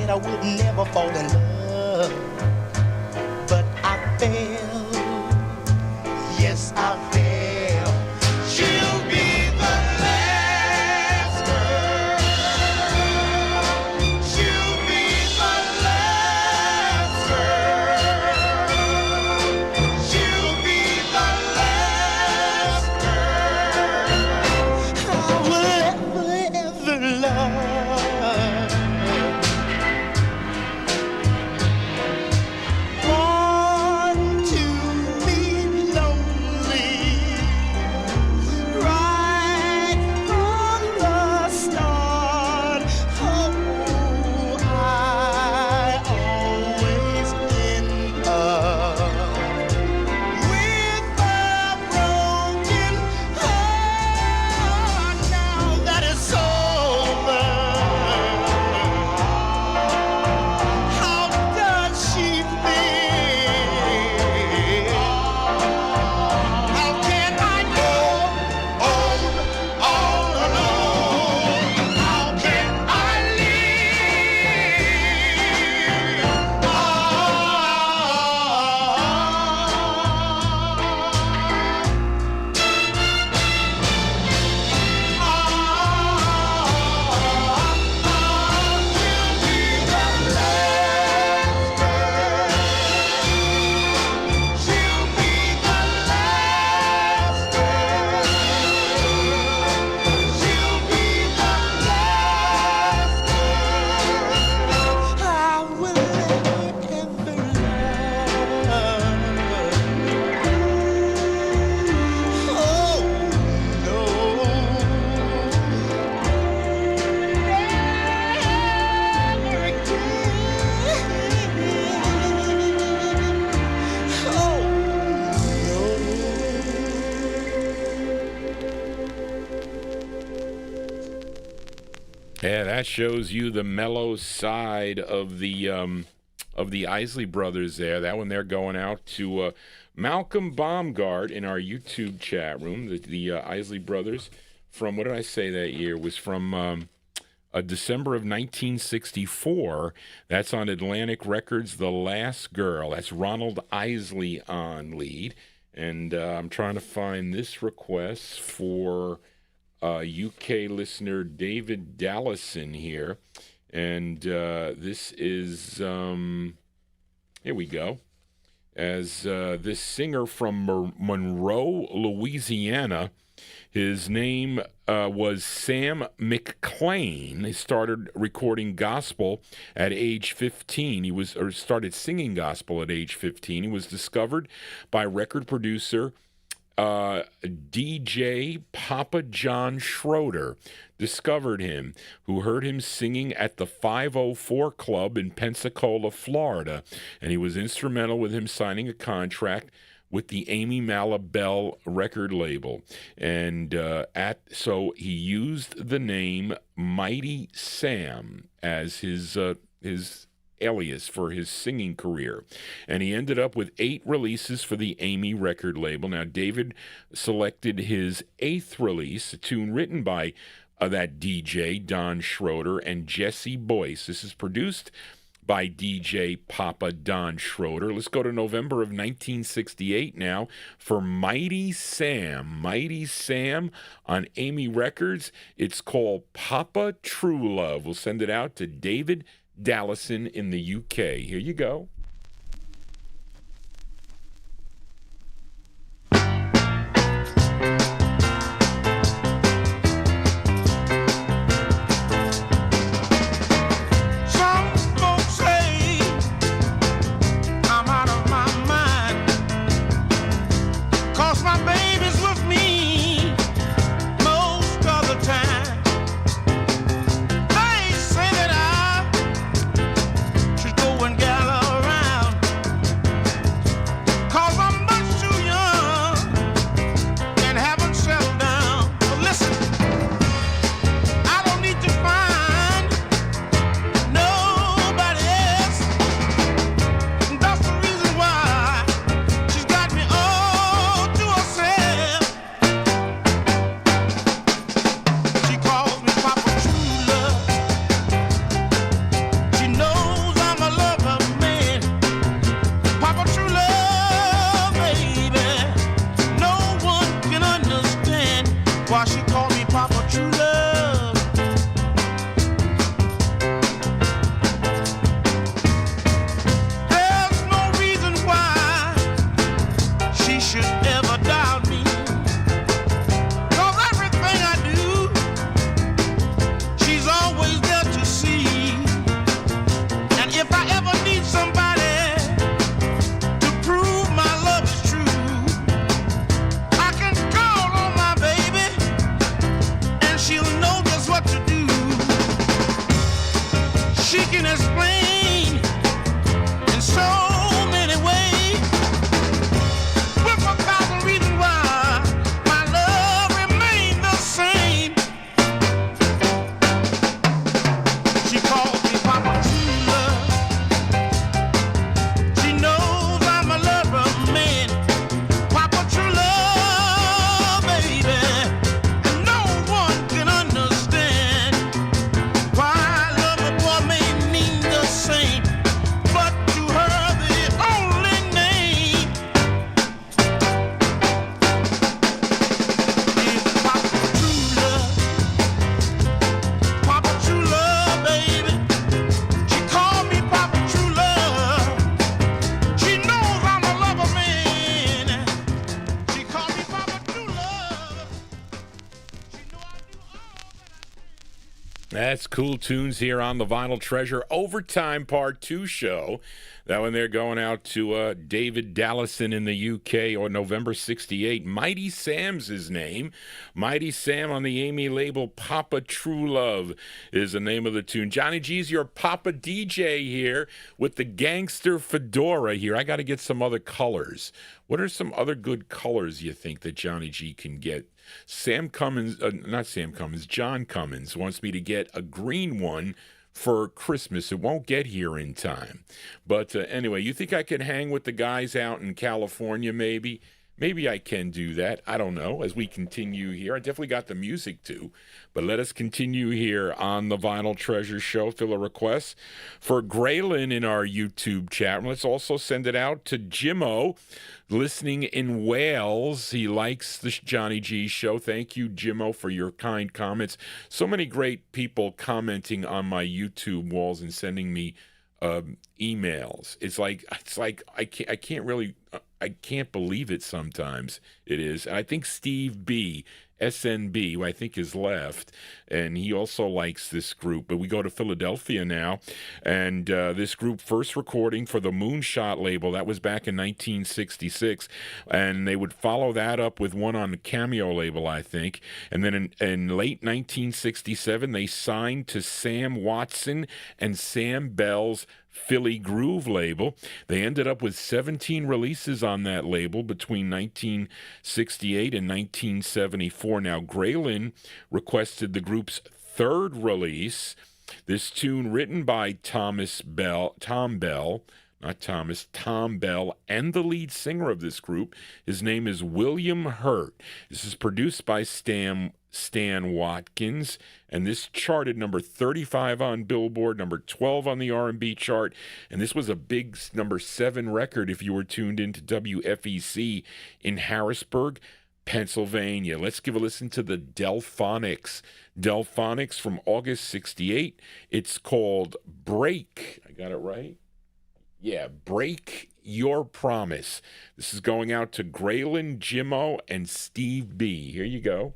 I would never fall in love, but I fell. Yes, I fell. She'll be the last girl. She'll be the last girl. She'll be the last girl I will ever love. Yeah, that shows you the mellow side of the Isley Brothers there. That one they're going out to Malcolm Baumgart in our YouTube chat room. The Isley Brothers from, what did I say that year? Was from December of 1964. That's on Atlantic Records, The Last Girl. That's Ronald Isley on lead. And I'm trying to find this request for UK listener David Dallison here. And this is, here we go. As this singer from Monroe, Louisiana, his name was Sam McClain. He started recording gospel at age 15. He started singing gospel at age 15. He was discovered by record producer DJ Papa John Schroeder. Discovered him, who heard him singing at the 504 Club in Pensacola, Florida, and he was instrumental with him signing a contract with the Amy Malabelle record label. And so he used the name Mighty Sam as his alias for his singing career. And he ended up with 8 releases for the Amy record label. Now, David selected his 8th release, a tune written by that DJ, Don Schroeder, and Jesse Boyce. This is produced by DJ Papa Don Schroeder. Let's go to November of 1968 now for Mighty Sam. Mighty Sam on Amy Records. It's called Papa True Love. We'll send it out to David Dallison in the UK. Here you go. That's cool tunes here on the Vinyltreasure Overtime Part 2 show. That one there going out to David Dallison in the UK on November 68. Mighty Sam's his name. Mighty Sam on the Amy label. Papa True Love is the name of the tune. Johnny G's your Papa DJ here with the gangster fedora here. I got to get some other colors. What are some other good colors you think that Johnny G can get? John Cummins wants me to get a green one for Christmas. It won't get here in time. But anyway, you think I could hang with the guys out in California maybe? Maybe I can do that. I don't know. As we continue here, I definitely got the music too. But let us continue here on the Vinyl Treasure Show. Fill a request for Graylin in our YouTube chat. And let's also send it out to Jimmo, listening in Wales. He likes the Johnny G show. Thank you, Jimmo, for your kind comments. So many great people commenting on my YouTube walls and sending me emails. It's like I can't believe it sometimes. It is. And I think Steve B, SNB, who I think is left, and he also likes this group. But we go to Philadelphia now, and this group first recording for the Moonshot label, that was back in 1966, and they would follow that up with one on the Cameo label, I think. And then in late 1967, they signed to Sam Watson and Sam Bell's Philly Groove label. They ended up with 17 releases on that label between 1968 and 1974. Now, Graylin requested the group's third release. This tune, written by Tom Bell, and the lead singer of this group. His name is William Hurt. This is produced by Stan Watkins, and this charted number 35 on Billboard, number 12 on the R&B chart, and this was a big number 7 record if you were tuned into WFEC in Harrisburg, Pennsylvania. Let's give a listen to the Delphonics. Delphonics from August 68. It's called Break. I got it right? Yeah, Break Your Promise. This is going out to Graylin, Jimmo, and Steve B. Here you go.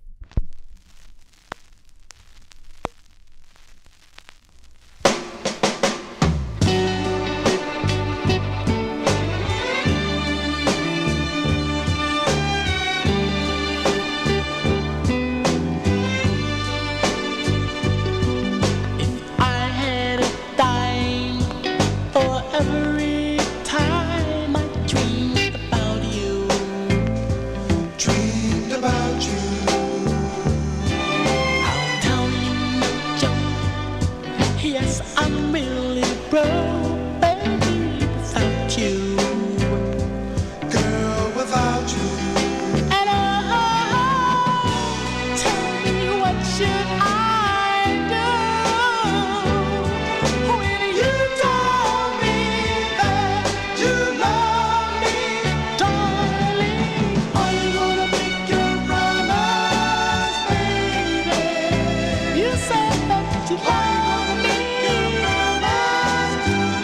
You said that you are gonna make your promise.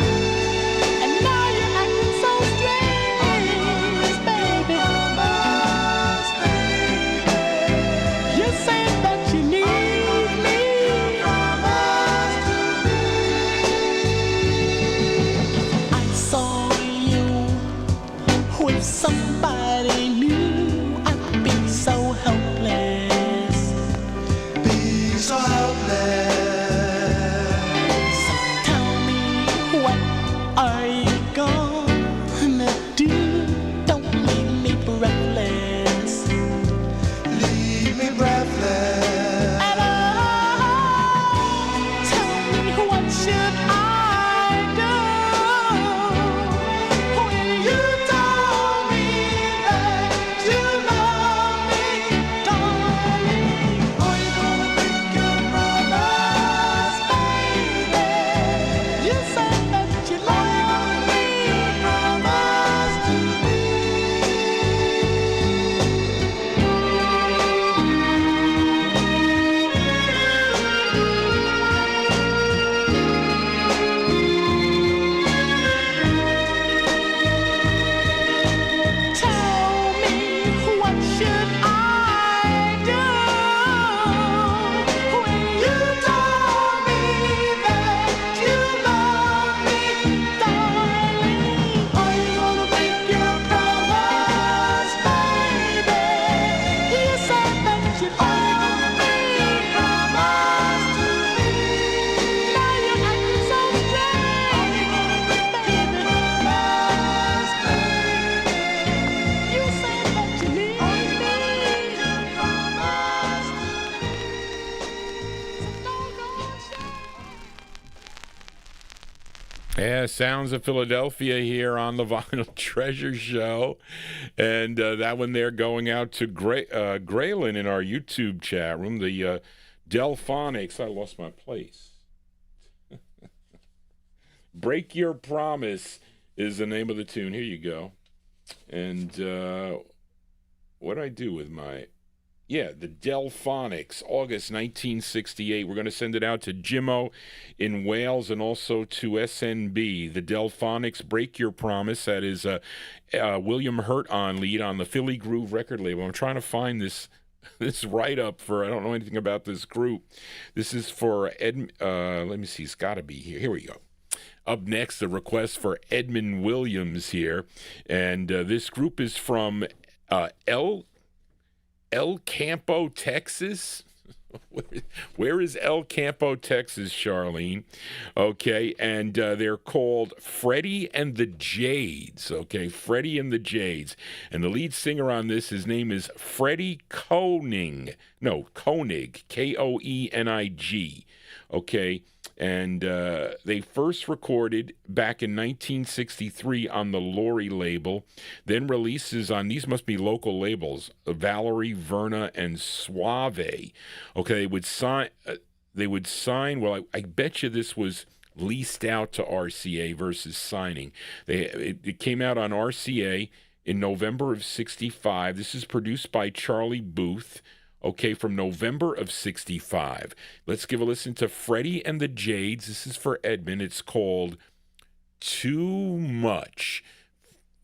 Yeah, Sounds of Philadelphia here on the Vinyl Treasure Show. And that one there going out to Graylin in our YouTube chat room, the Delphonics. I lost my place. Break Your Promise is the name of the tune. Here you go. And what do I do with my... Yeah, the Delphonics, August 1968. We're going to send it out to Jimmo in Wales and also to SNB. The Delphonics, Break Your Promise. That is William Hurt on lead on the Philly Groove record label. I'm trying to find this write-up for, I don't know anything about this group. This is for, let me see, it's got to be here. Here we go. Up next, the request for Edmund Williams here. And this group is from El Campo, Texas. Where is El Campo, Texas, Charlene? Okay, and they're called Freddie and the Jades. Okay, Freddie and the Jades. And the lead singer on this, his name is Freddie Koenig. No, Koenig, Koenig. Okay, and they first recorded back in 1963 on the Lori label, then releases on, these must be local labels, Valerie, Verna, and Suave. Okay, they would sign, well, I bet you this was leased out to RCA versus signing. It came out on RCA in November of 65. This is produced by Charlie Booth. Okay, from November of 65. Let's give a listen to Freddie and the Jades. This is for Edmund. It's called Too Much.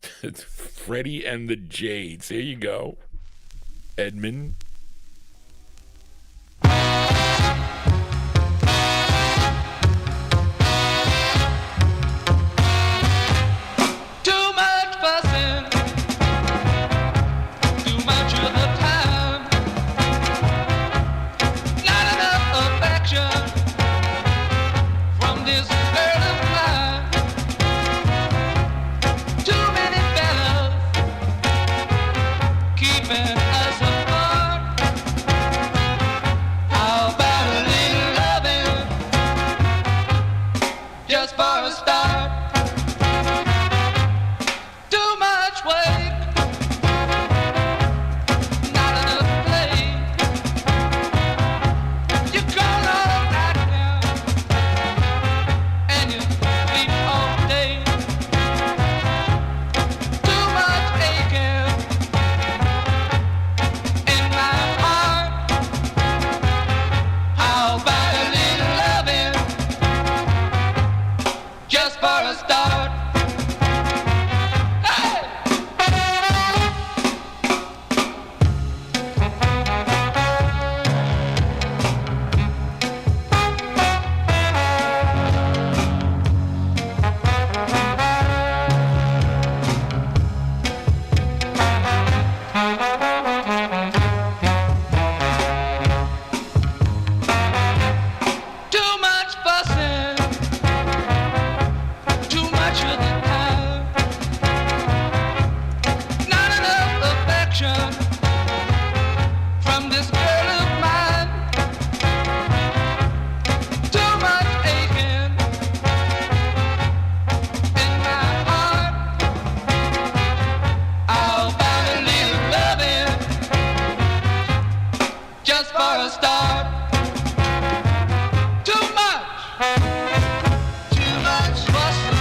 Freddie and the Jades. Here you go, Edmund. Too much fussing, too much of the time. Not enough affection from this girl of mine. Too many fellas keeping us apart. How about a little loving just for a start? Too much weight, not enough play. You call all night now, and you sleep all day. Too much aching in my heart. How about a little loving just for a start? Hey! Too much fussing, too much of the time. Not enough affection from this girl of mine. Too much aching in my heart. How about a little loving just for a start? Too much fussing,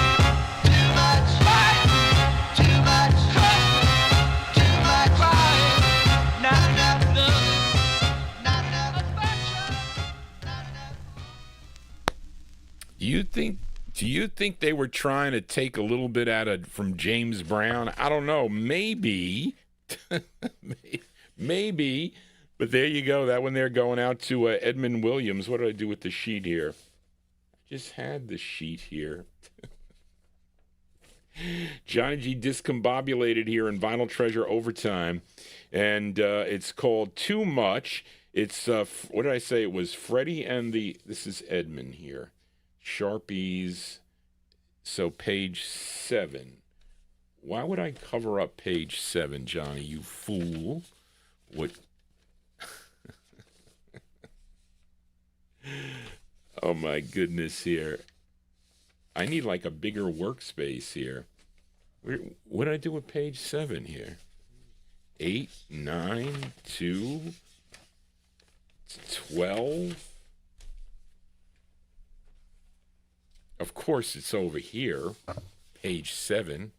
too much fighting, too much cussing, too much crying, not enough loving, not enough affection, not enough. Do you think they were trying to take a little bit from James Brown? I don't know. Maybe. Maybe. But there you go. That one there going out to Edmund Williams. What did I do with the sheet here? I just had the sheet here. Johnny G discombobulated here in Vinyl Treasure Overtime. And it's called Too Much. It's, what did I say? It was Freddie and this is Edmund here. Sharpies. So page 7. Why would I cover up page 7, Johnny, you fool? What? Oh, my goodness here. I need like a bigger workspace here. What did I do with page 7 here? 8, 9, 2, 12. Of course, it's over here. Page 7.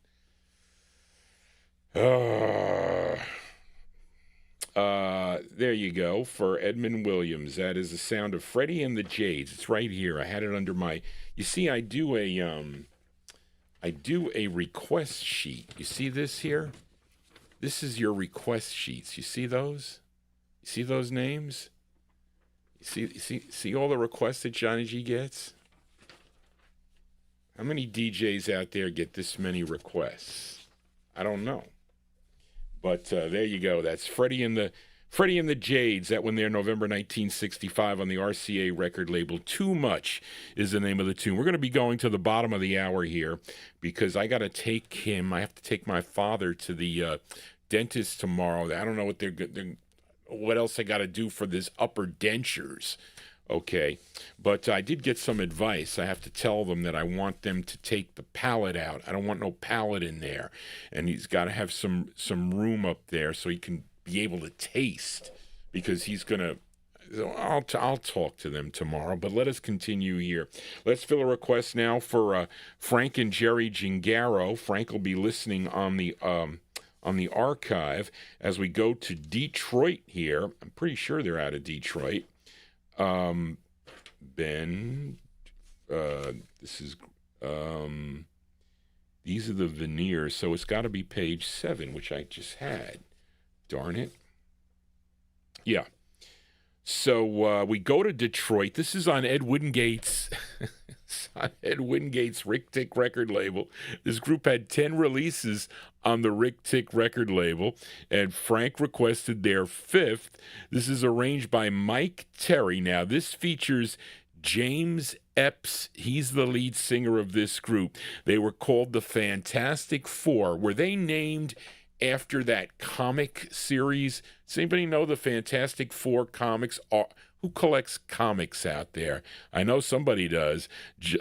There you go, for Edmund Williams. That is the sound of Freddie and the Jades. It's right here. I had it under my... You see, I do a request sheet. You see this here? This is your request sheets. You see those? You see those names? You see all the requests that Johnny G gets? How many DJs out there get this many requests? I don't know. But there you go. That's Freddie and the Jades. That one there, November 1965 on the RCA record label. Too Much is the name of the tune. We're going to be going to the bottom of the hour here because I got to take him. I have to take my father to the dentist tomorrow. I don't know what else I got to do for this upper dentures. Okay, but I did get some advice. I have to tell them that I want them to take the palate out. I don't want no palate in there. And he's got to have some room up there so he can be able to taste, because he's going to... I'll talk to them tomorrow, but let us continue here. Let's fill a request now for Frank and Jerry Gingaro. Frank will be listening on the archive as we go to Detroit here. I'm pretty sure they're out of Detroit. Ben, this is, these are the veneers, so it's got to be page 7, which I just had. Darn it. Yeah. So we go to Detroit. This is on Ed Wingate's, Rick Tick record label. This group had 10 releases on the Rick Tick record label, and Frank requested their 5th. This is arranged by Mike Terry. Now, this features James Epps. He's the lead singer of this group. They were called the Fantastic Four. Were they named after that comic series? Does anybody know the Fantastic Four comics? Who collects comics out there? I know somebody does.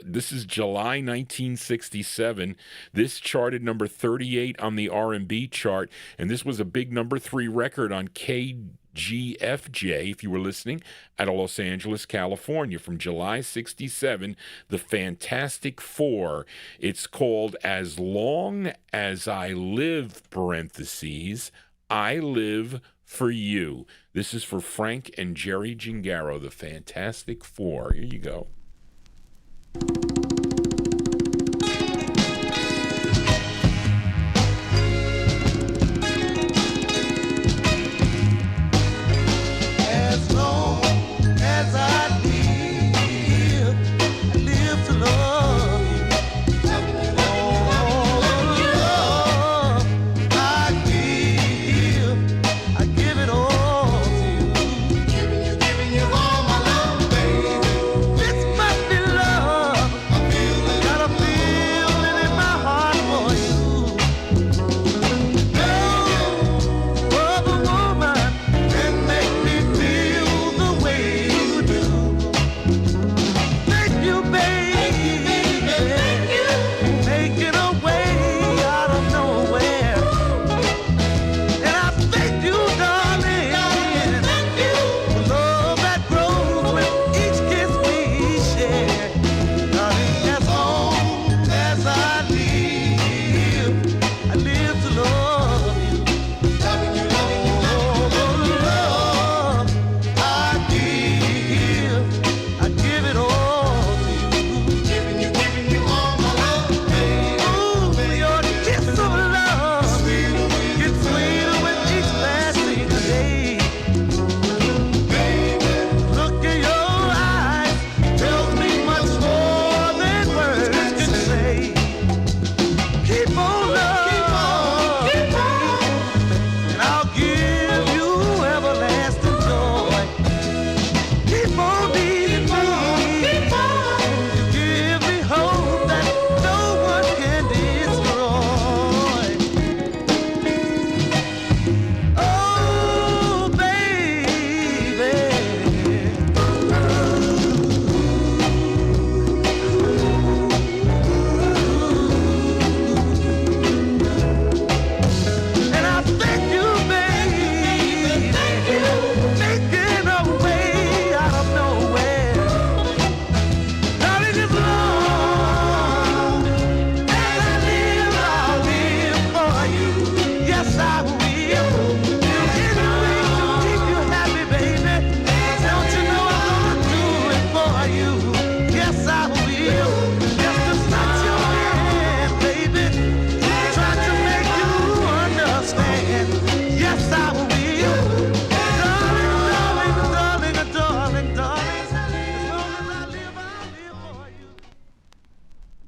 This is July 1967. This charted number 38 on the R&B chart, and this was a big number 3 record on KGFJ, if you were listening, out of Los Angeles, California, from July 67, the Fantastic Four. It's called As Long As I Live, parentheses, I Live for You. This is for Frank and Jerry Gingaro, the Fantastic Four. Here you go. As long as I live to love you. All the love I give it all to you. Giving you all my love, baby. Let's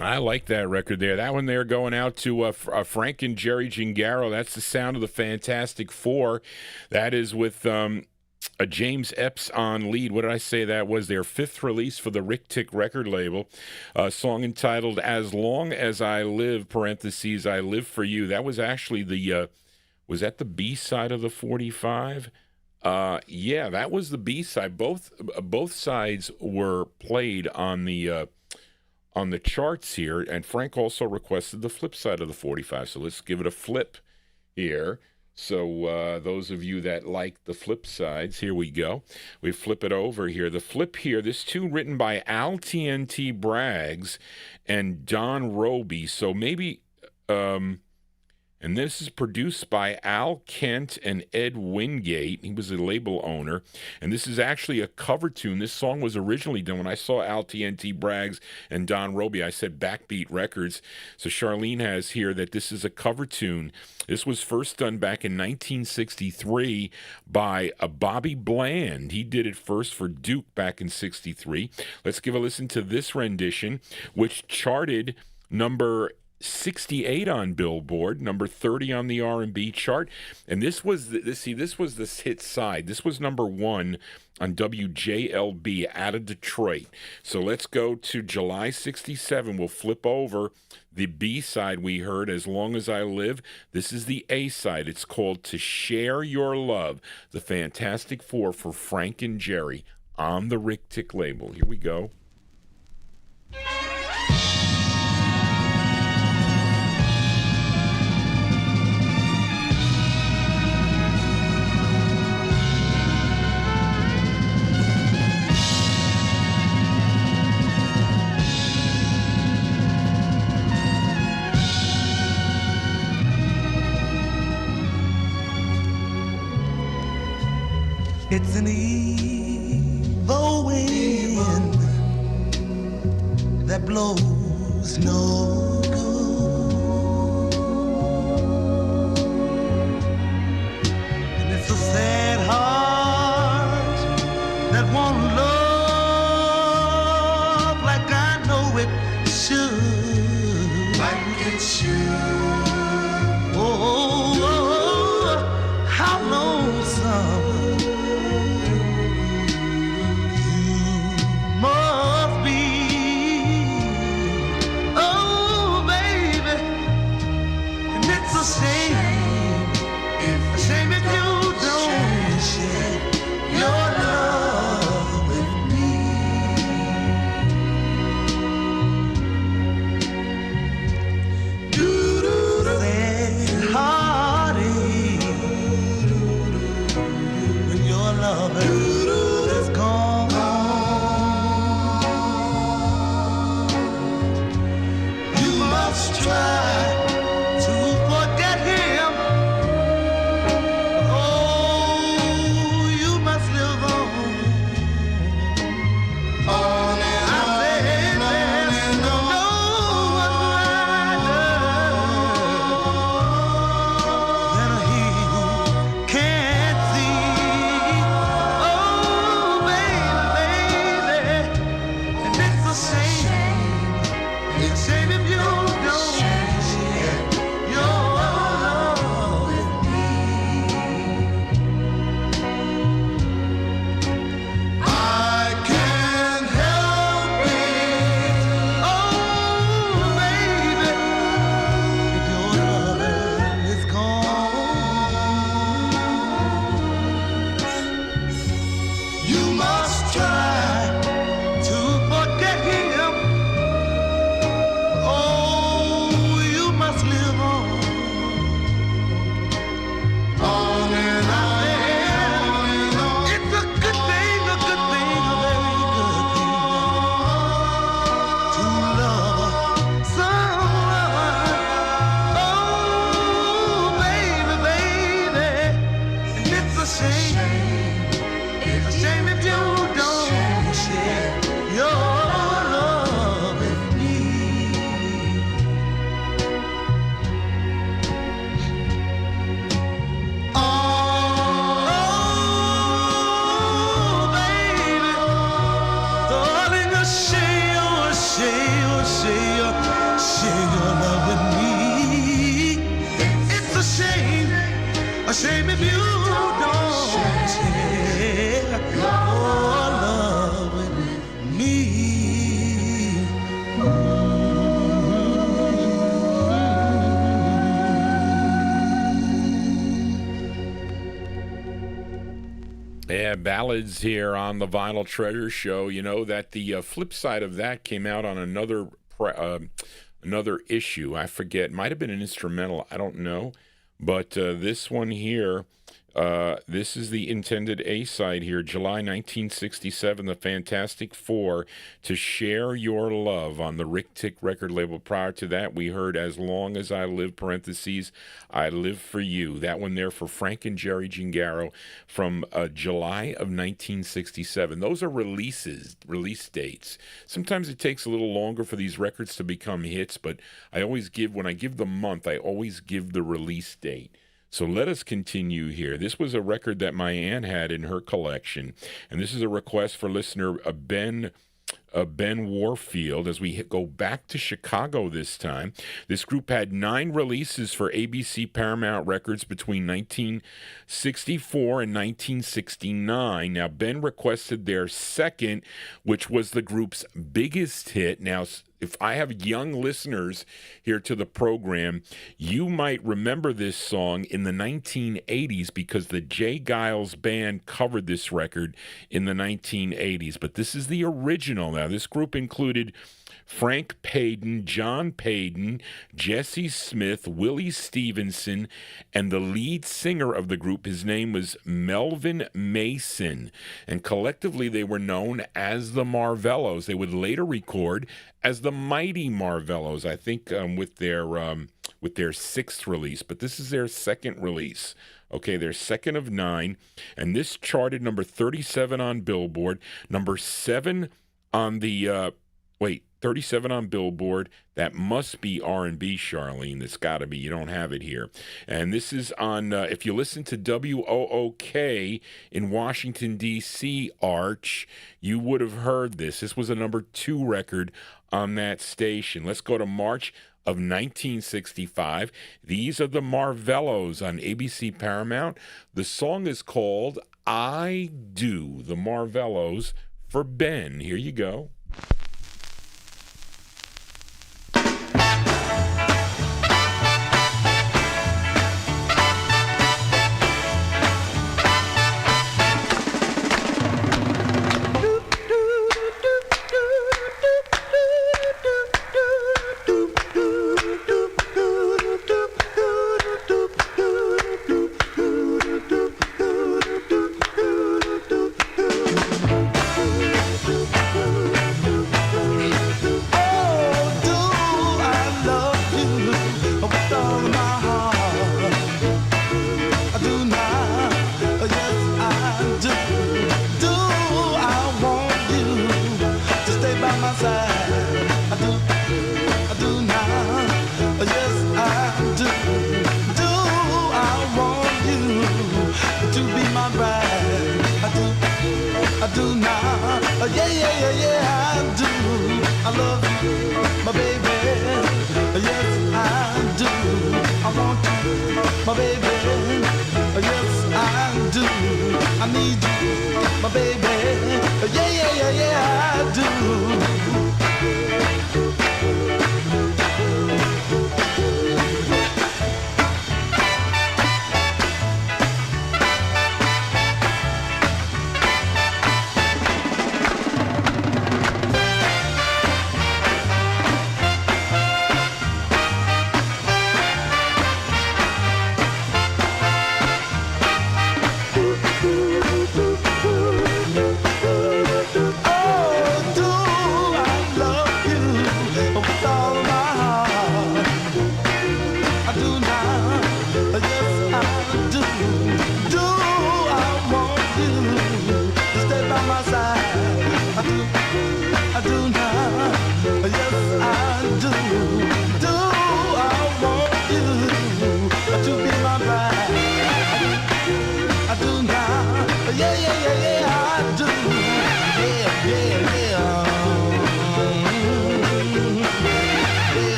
I like that record there. That one there going out to Frank and Jerry Gingaro. That's the sound of the Fantastic Four. That is with a James Epps on lead. What did I say that was? Their fifth release for the Rick Tick record label. A song entitled As Long As I Live, parentheses, I Live For You. That was actually the, was that the B-side of the 45? Yeah, that was the B-side. Both sides were played on the charts here, and Frank also requested the flip side of the 45, so let's give it a flip here. So those of you that like the flip sides, here we go. We flip it over here. The flip here, this tune written by Al TNT Braggs and Don Roby, so maybe... and this is produced by Al Kent and Ed Wingate. He was a label owner. And this is actually a cover tune. This song was originally done when I saw Al TNT Braggs and Don Roby. I said Backbeat Records. So Charlene has here that this is a cover tune. This was first done back in 1963 by Bobby Bland. He did it first for Duke back in 63. Let's give a listen to this rendition, which charted number 68 on Billboard, number 30 on the R&B chart, and this was the hit side. This was number 1 on WJLB out of Detroit. So let's go to July 67. We'll flip over the B side we heard, As Long As I Live. This is the A side. It's called To Share Your Love, the Fantastic Four for Frank and Jerry on the Rick Tick label. Here we go. It's an evil wind that blows no good, and it's a sad heart that won't love like I know it should. Like it should. Oh, how lonesome ballads here on the Vinyl Treasure Show. You know that the flip side of that came out on another issue. I forget. It might have been an instrumental. I don't know. But this one here, this is the intended A-side here, July 1967, the Fantastic Four, To Share Your Love on the Rick Tick record label. Prior to that, we heard As Long As I Live, parentheses, I Live For You. That one there for Frank and Jerry Gingaro from July of 1967. Those are release dates. Sometimes it takes a little longer for these records to become hits, but I always give, when I give the month, I always give the release date. So let us continue here. This was a record that my aunt had in her collection, and this is a request for listener Ben Warfield. As we go back to Chicago this time, this group had 9 releases for ABC Paramount Records between 1964 and 1969. Now, Ben requested their second, which was the group's biggest hit. Now, if I have young listeners here to the program, you might remember this song in the 1980s because the Jay Giles Band covered this record in the 1980s. But this is the original. Now, this group included Frank Payden, John Payden, Jesse Smith, Willie Stevenson, and the lead singer of the group, his name was Melvin Mason. And collectively, they were known as the Marvellos. They would later record as the Mighty Marvellos, I think, with their 6th release. But this is their second release. Okay, their second of 9. And this charted number 37 on Billboard, number 7 on the... 37 on Billboard. That must be R&B, Charlene. It's got to be. You don't have it here. And this is on, if you listen to WOOK in Washington, D.C., Arch, you would have heard this. This was a number 2 record on that station. Let's go to March of 1965. These are the Marvellos on ABC Paramount. The song is called I Do. The Marvellos for Ben. Here you go.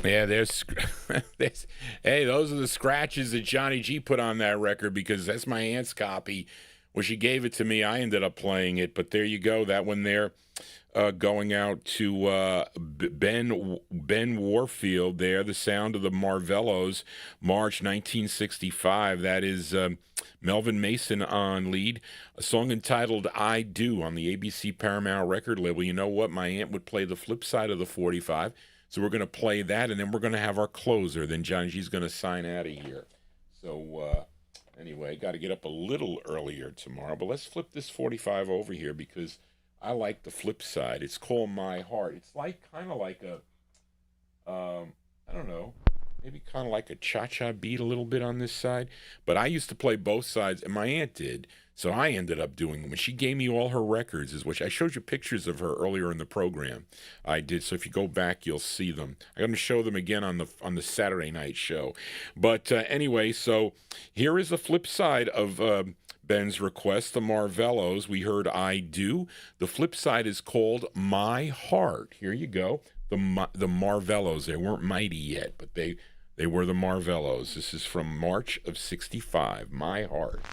Yeah, hey, those are the scratches that Johnny G put on that record because that's my aunt's copy. When she gave it to me, I ended up playing it. But there you go, that one there. going out to Ben Warfield there, The Sound of the Marvellos, March 1965. That is Melvin Mason on lead. A song entitled I Do on the ABC Paramount record label. You know what? My aunt would play the flip side of the 45. So we're going to play that, and then we're going to have our closer. Then Johnny G's going to sign out of here. So anyway, got to get up a little earlier tomorrow. But let's flip this 45 over here because I like the flip side. It's called My Heart. It's like kind of like a, I don't know, maybe kind of like a cha-cha beat a little bit on this side. But I used to play both sides, and my aunt did. So I ended up doing them. And she gave me all her records, which I showed you pictures of her earlier in the program. I did. So if you go back, you'll see them. I'm going to show them again on the Saturday night show. But anyway, so here is the flip side of Ben's request, the Marvellos. We heard I Do. The flip side is called My Heart. Here you go. The Marvellos. They weren't mighty yet, but they were the Marvellos. This is from March of 65. My Heart.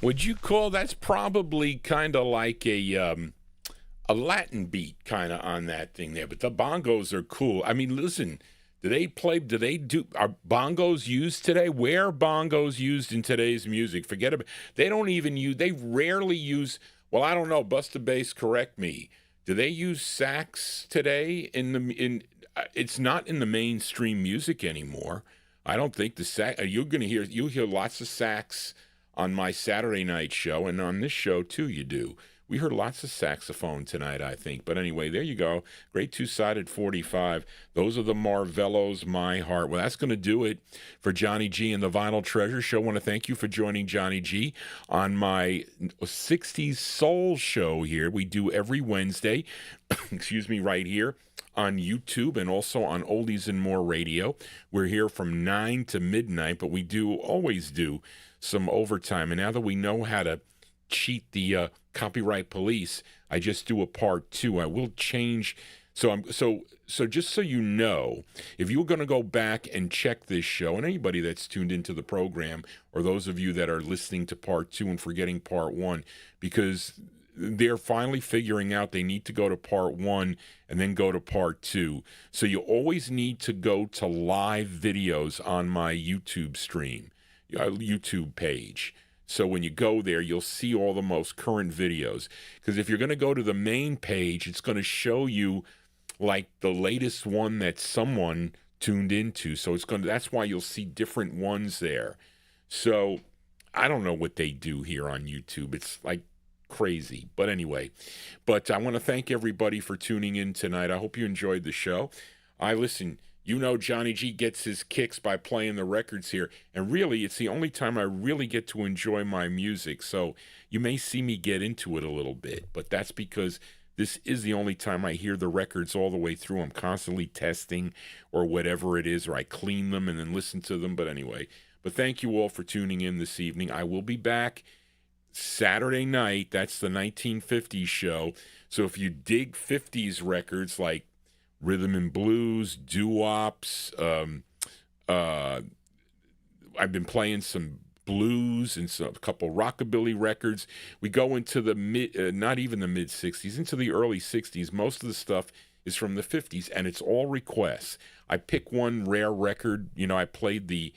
Would you call that's probably kind of like a Latin beat kind of on that thing there? But the bongos are cool. I mean, listen, are bongos used today? Where are bongos used in today's music? Forget about. They don't even use. They rarely use. Well, I don't know. Busta Bass, correct me. Do they use sax today? It's not in the mainstream music anymore. I don't think the sax. You'll hear lots of sax on my Saturday night show, and on this show, too, you do. We heard lots of saxophone tonight, I think. But anyway, there you go. Great two-sided 45. Those are the Marvellos, My Heart. Well, that's going to do it for Johnny G and the Vinyltreasure Show. I want to thank you for joining Johnny G on my 60s Soul Show here. We do every Wednesday, excuse me, right here on YouTube and also on Oldies and More Radio. We're here from 9 to midnight, but we always do some overtime. And now that we know how to cheat the copyright police, I just do a part 2. I will change. So just so you know, if you're going to go back and check this show, and anybody that's tuned into the program, or those of you that are listening to part 2 and forgetting part 1, because they're finally figuring out they need to go to part 1 and then go to part 2. So you always need to go to live videos on my YouTube stream. YouTube page. So when you go there, you'll see all the most current videos. Because if you're going to go to the main page, it's going to show you like the latest one that someone tuned into. So that's why you'll see different ones there. So I don't know what they do here on YouTube. It's like crazy. But anyway, I want to thank everybody for tuning in tonight. I hope you enjoyed the show. Listen, you know Johnny G gets his kicks by playing the records here. And really, it's the only time I really get to enjoy my music. So you may see me get into it a little bit. But that's because this is the only time I hear the records all the way through. I'm constantly testing or whatever it is, or I clean them and then listen to them. But anyway, thank you all for tuning in this evening. I will be back Saturday night. That's the 1950s show. So if you dig 50s records like Rhythm and Blues, Doo-Wops, I've been playing some blues and a couple rockabilly records. We go into the not even the mid 60s, into the early 60s. Most of the stuff is from the 50s, and it's all requests. I pick one rare record. I played the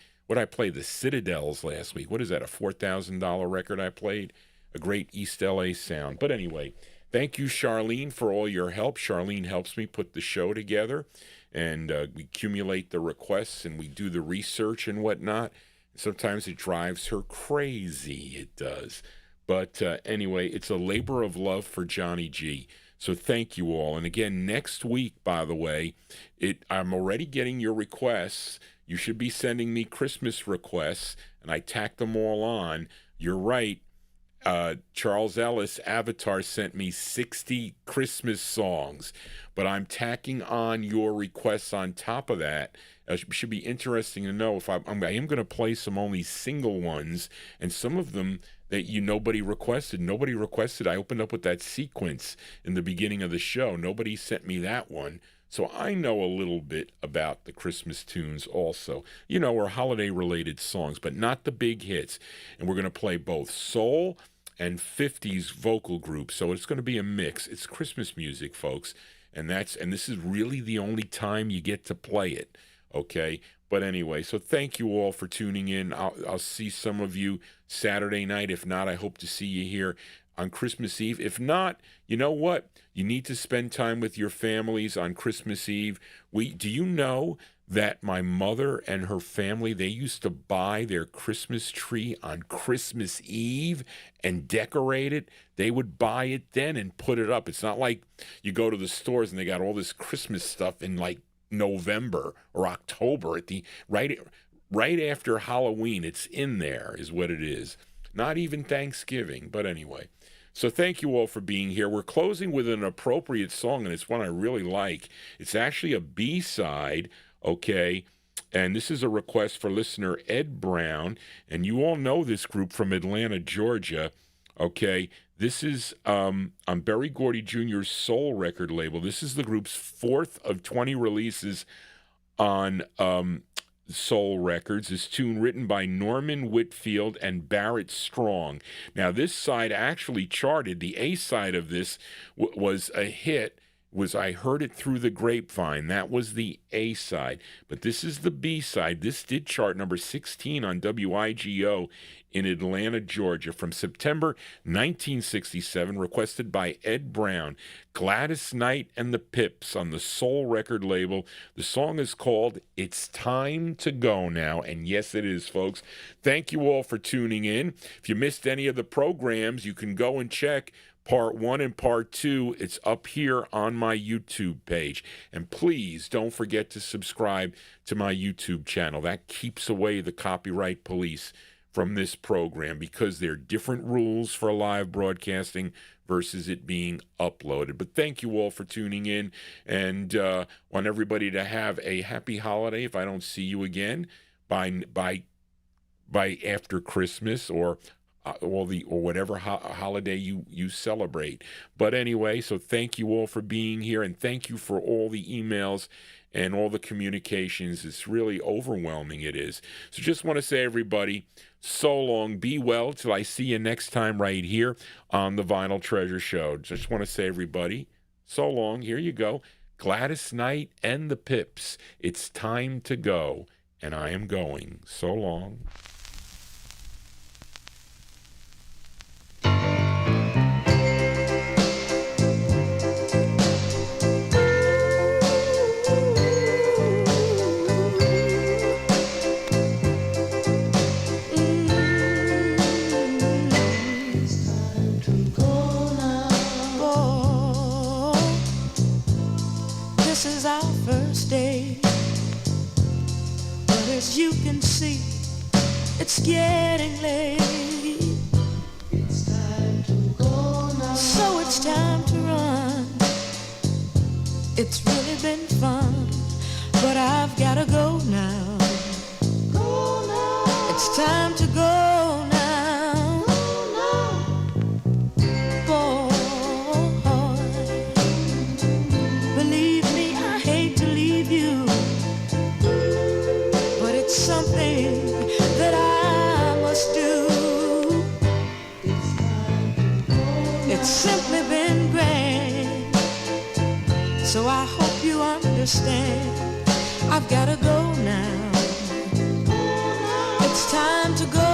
Citadels last week. What is that, a $4,000 record I played? A great East LA sound. But anyway, thank you, Charlene, for all your help. Charlene helps me put the show together, and we accumulate the requests, and we do the research and whatnot. Sometimes it drives her crazy, it does. But anyway, it's a labor of love for Johnny G. So thank you all. And again, next week, by the way, I'm already getting your requests. You should be sending me Christmas requests, and I tack them all on. You're right. Charles Ellis, Avatar, sent me 60 Christmas songs, but I'm tacking on your requests on top of that. It should be interesting to know if I am going to play some only single ones, and some of them that nobody requested. Nobody requested. I opened up with that sequence in the beginning of the show. Nobody sent me that one. So I know a little bit about the Christmas tunes also, or holiday-related songs, but not the big hits. And we're going to play both soul and 50s vocal groups. So it's going to be a mix. It's Christmas music, folks. And this is really the only time you get to play it, okay? But anyway, so thank you all for tuning in. I'll see some of you Saturday night. If not, I hope to see you here on Christmas Eve. If not, you know what? You need to spend time with your families on Christmas Eve. Do you know that my mother and her family, they used to buy their Christmas tree on Christmas Eve and decorate it? They would buy it then and put it up. It's not like you go to the stores and they got all this Christmas stuff in like November or October at the right after Halloween. It's in there is what it is. Not even Thanksgiving, but anyway. So thank you all for being here. We're closing with an appropriate song, and it's one I really like. It's actually a B-side, okay? And this is a request for listener Ed Brown, and you all know this group from Atlanta, Georgia, okay? This is on Berry Gordy Jr.'s Soul record label. This is the group's 4th of 20 releases on Soul Records. This tune written by Norman Whitfield and Barrett Strong. Now, this side actually charted. The A side of this was a hit. I Heard It Through the Grapevine. That was the A side. But this is the B side. This did chart number 16 on WIGO in Atlanta, Georgia, from September 1967, requested by Ed Brown. Gladys Knight and the Pips on the Soul record label. The song is called It's Time to Go Now, and yes, it is, folks. Thank you all for tuning in. If you missed any of the programs, you can go and check Part 1 and Part 2. It's up here on my YouTube page. And please don't forget to subscribe to my YouTube channel. That keeps away the copyright police from this program, because there are different rules for live broadcasting versus it being uploaded. But thank you all for tuning in, and want everybody to have a happy holiday if I don't see you again by after Christmas or whatever holiday you celebrate. But anyway, so thank you all for being here, and thank you for all the emails and all the communications. It's really overwhelming, it is. So just want to say, everybody, so long, be well till I see you next time right here on the Vinyltreasure Show. Just want to say, everybody, so long. Here you go. Gladys Knight and the Pips. It's time to go, and I am going. So long. This is our first day, but as you can see, it's getting late. It's time to go now. So it's time to run. It's really been fun, but I've gotta go now. Go now. It's time to go now. Go now. Boy, believe me, I hate to leave you, but it's something that I must do. It's simply been grand, so I hope you understand. I've gotta go now. It's time to go.